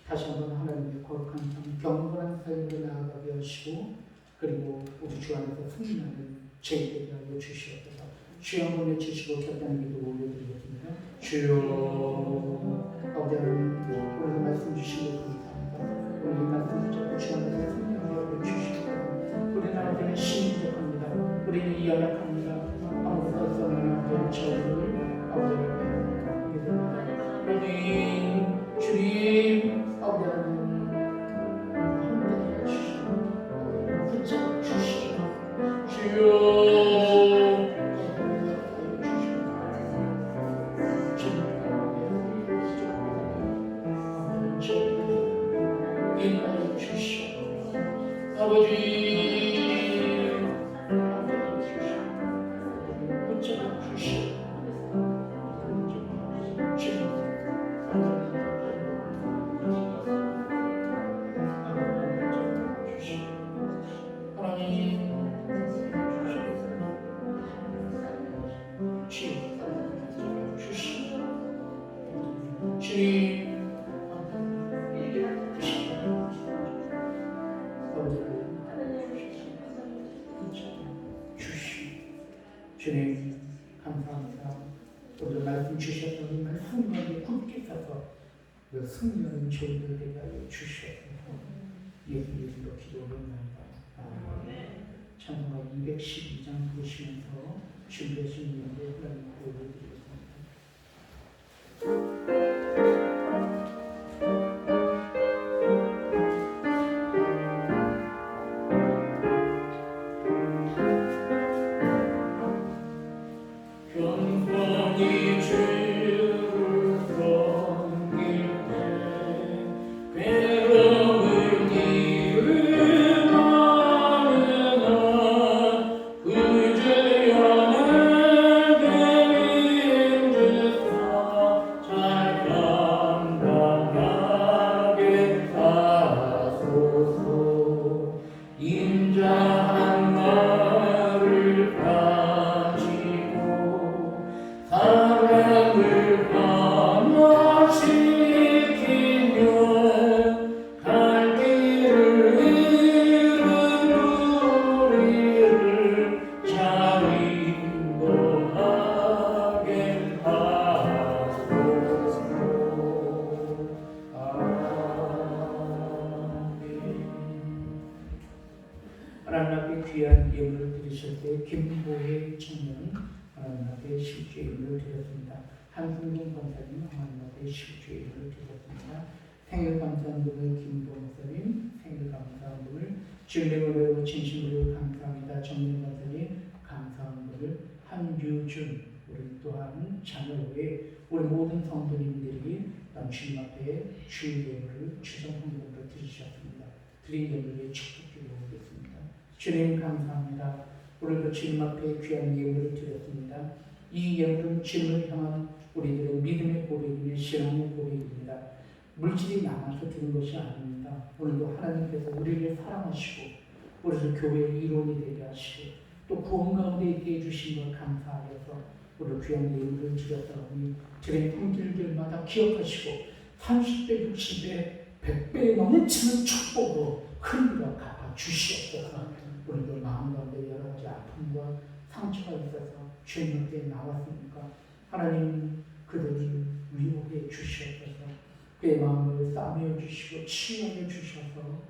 다시 한번 하나님의 거룩한 삶, 경건한 삶으로 나아가게 하시고, 그리고 우리 주 안에서 승리하는 저희들에게 하여 주시옵소서. 주여 한번 외치시고 곁다는 기도 올려드리겠습니다. 주여, 아버지 하나님, 오늘 말씀 주시고 감사합니다. 오늘 이 말씀 붙잡고 주 안에서 승리하게 하여 주시옵소서. 우리는 아버지는 신이 부족합니다. 우리는 연약합니다. 아무것도 없어서는 아버지 주님 주님 감사합니다. 오늘 말씀 주셨던 이 말씀 가운데 굳게 서서 그 승리하는 저희들 되게 하여 주시옵소서. 예수 이름으로 기도합니다. 찬송가 212장 부르시면서 준비하신 일에 하나님 보여드리겠습니다. 하나님 앞에 귀한 예물을 드리실 때 김보혜 청년 하나님 앞에 십주의 예물을 드렸습니다. 한승동 권사님 하나님 앞에 십주의 예물을 드렸습니다. 생일 감사함을 김보 목사님 생일 감사함을 주님으로 진심으로 감사합니다. 정민 권사님 감사함을 한유준 우리 또한 자녀 외에 우리 모든 성도님들이 주님 앞에 주의 예물을 주정 헌금으로 드리셨습니다. 드린 예물에 축복기를 오겠습니다. 주님 감사합니다. 오늘도 주님 앞에 귀한 예물을 드렸습니다. 이 예물은 주님을 향한 우리들의 믿음의 고백이며 신앙의 고백입니다. 물질이 남아서 드는 것이 아닙니다. 오늘도 하나님께서 우리를 사랑하시고 우리를 교회의 일원이 되게 하시고 또 구원 가운데 있게 해주신 걸 감사하여서 오늘 귀한 예물을 드렸다오니 드린 품질들마다 기억하시고 30배, 60배, 100배에 넘치는 축복으로 흘러 갚아 주시옵소서. 우리도 마음 가운데 여러 가지 아픔과 상처가 있어서 주님 앞에 나왔으니까 하나님 그들을 위로해 주시옵소서. 그의 마음을 싸매어 주시고 치유하여 주셔서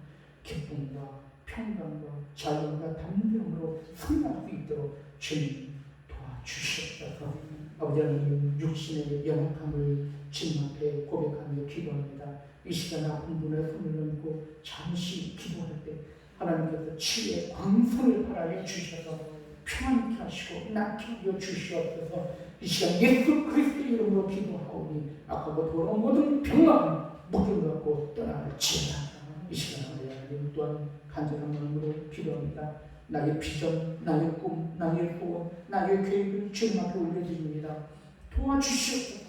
기쁨과 평강과 자유와 담대함으로 승리할 수 있도록 주님 도와주시옵소서. 아버지 하나님 육신의 연약함을 주님 앞에 고백하며 기도합니다. 이 시간 아픈 분의 손을 얹고 잠시 기도할 때 하나님께서 치유의 광선을 발하여 주셔서 평안케 하시고 낫게 하여 주시옵소서. 이 시간 예수 그리스도의 이름으로 기도하오니 악하고 돌아온 모든 병만 묶여갖고 떠날지어다. 이 시간 하나님 또한 간절한 마음으로 기도합니다. 나의 비전, 나의 꿈, 나의 소원, 나의 계획을 주님 앞에 올려드립니다. 도와주시옵소서.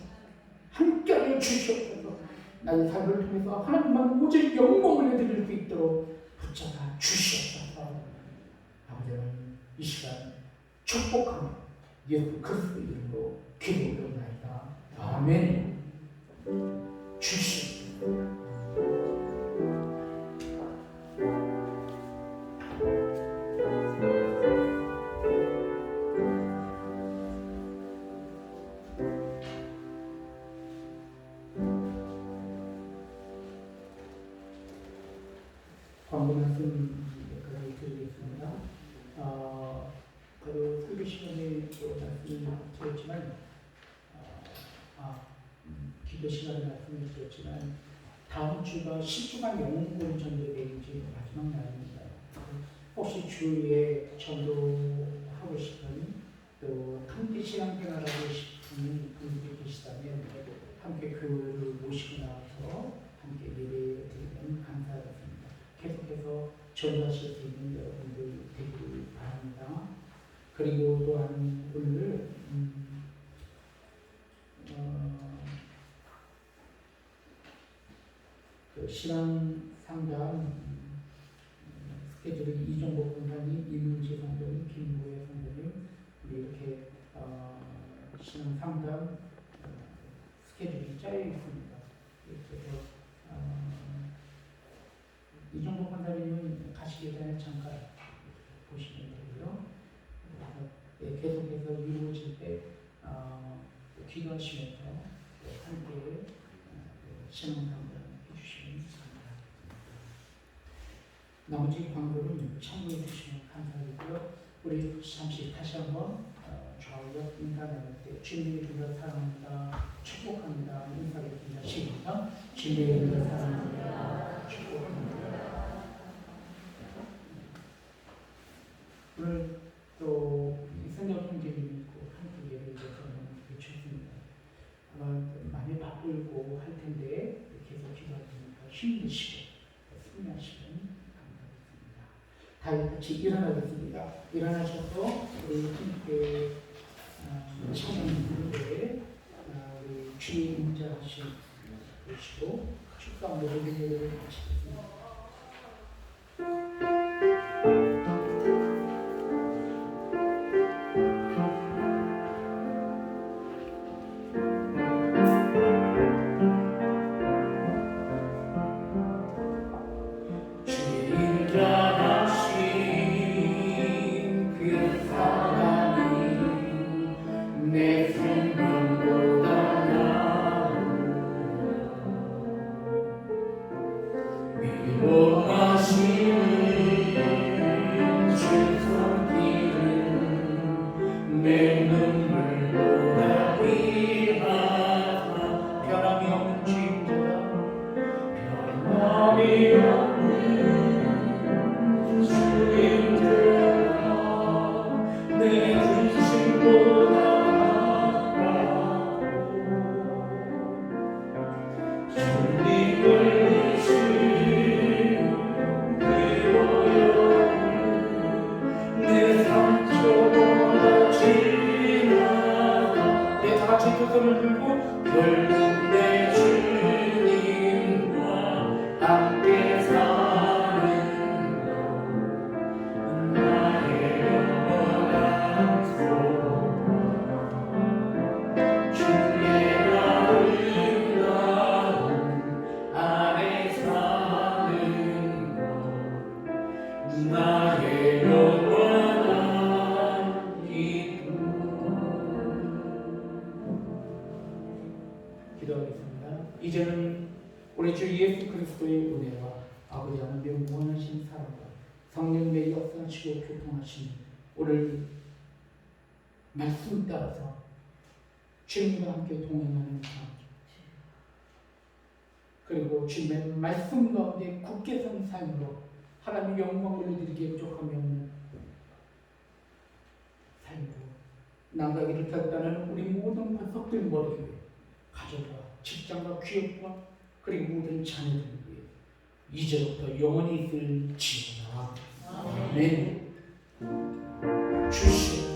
함께하여 주시옵소서. 나의 삶을 통해서 하나님만 오직 영광을 드릴 수 있도록 붙잡아 주시옵소서. 아버지는 이 시간 축복하며 예수 그리스도 이름으로 기도드립니다. 아멘. 주시옵소서. 광고 말씀 여기까지 드리겠습니다. 바로 설교 시간에 또 말씀을 드렸지만, 기도 시간에 말씀을 드렸지만, 다음 주가 10주간 영웅군 전도대회인지 마지막 날입니다. 혹시 주위에 전도하고 싶은 또 함께 신앙생활하고 싶은 분들이 계시다면 함께 교회를 모시고 나와서 함께 예배드리면 감사하겠습니다. 계속해서 전도하실 수 있는 여러분들 되기를 바랍니다. 그리고 또한 오늘 그 신앙 상담 스케줄이 이종복 권사님, 이문지 성도님, 김보혜 성도님 우리 이렇게 신앙 상담 스케줄이 짜여 있습니다. 그래서 이종복 권사님은 가시기 전에 잠깐 보시면 되고요. 그래서 계속해서 이루어질 때 기도하시면서 함께 신앙상담 해주시면 감사합니다. 나머지 광고는 참고해 주시면 감사하고요. 우리 잠시 다시 한번 좌우역 인사 나눌 때 주님의 이름으로 사랑합니다. 축복합니다. 인사드립니다. 시작. 주님의 이름으로 사랑합니다. 축복합니다. 오늘 또 이승엽 형제님이 있고 함께 예를 들어서 외쳤습니다. 아마 많이 바쁘고 할 텐데 계속 기도하시니까 힘내시고 승리하시면 감사하겠습니다. 다 같이 일어나겠습니다. 일어나셔서 우리 함께 찬양 무대에 우리 주의 임재하신 보시고 축가 무대를 마치겠습니다. 기도하겠습니다. 이제는 우리 주 예수 그리스도의 은혜와 아버지 하나님의 무한하신 사랑과 성령의 역사하시고 교통하신 오늘 말씀 따라서 주님과 함께 동행하는 삶 그리고 주님의 말씀 가운데 굳게 선 삶으로 하나님의 영광을 올려드리기에 부족함이 없는 삶으로 나가기를 결단하는 우리 모든 권속들 머리 위에 가족과 직장과 기업과 그리고 모든 자녀들 위해 이제부터 영원히 있을지어다. 아멘. 주시옵소서.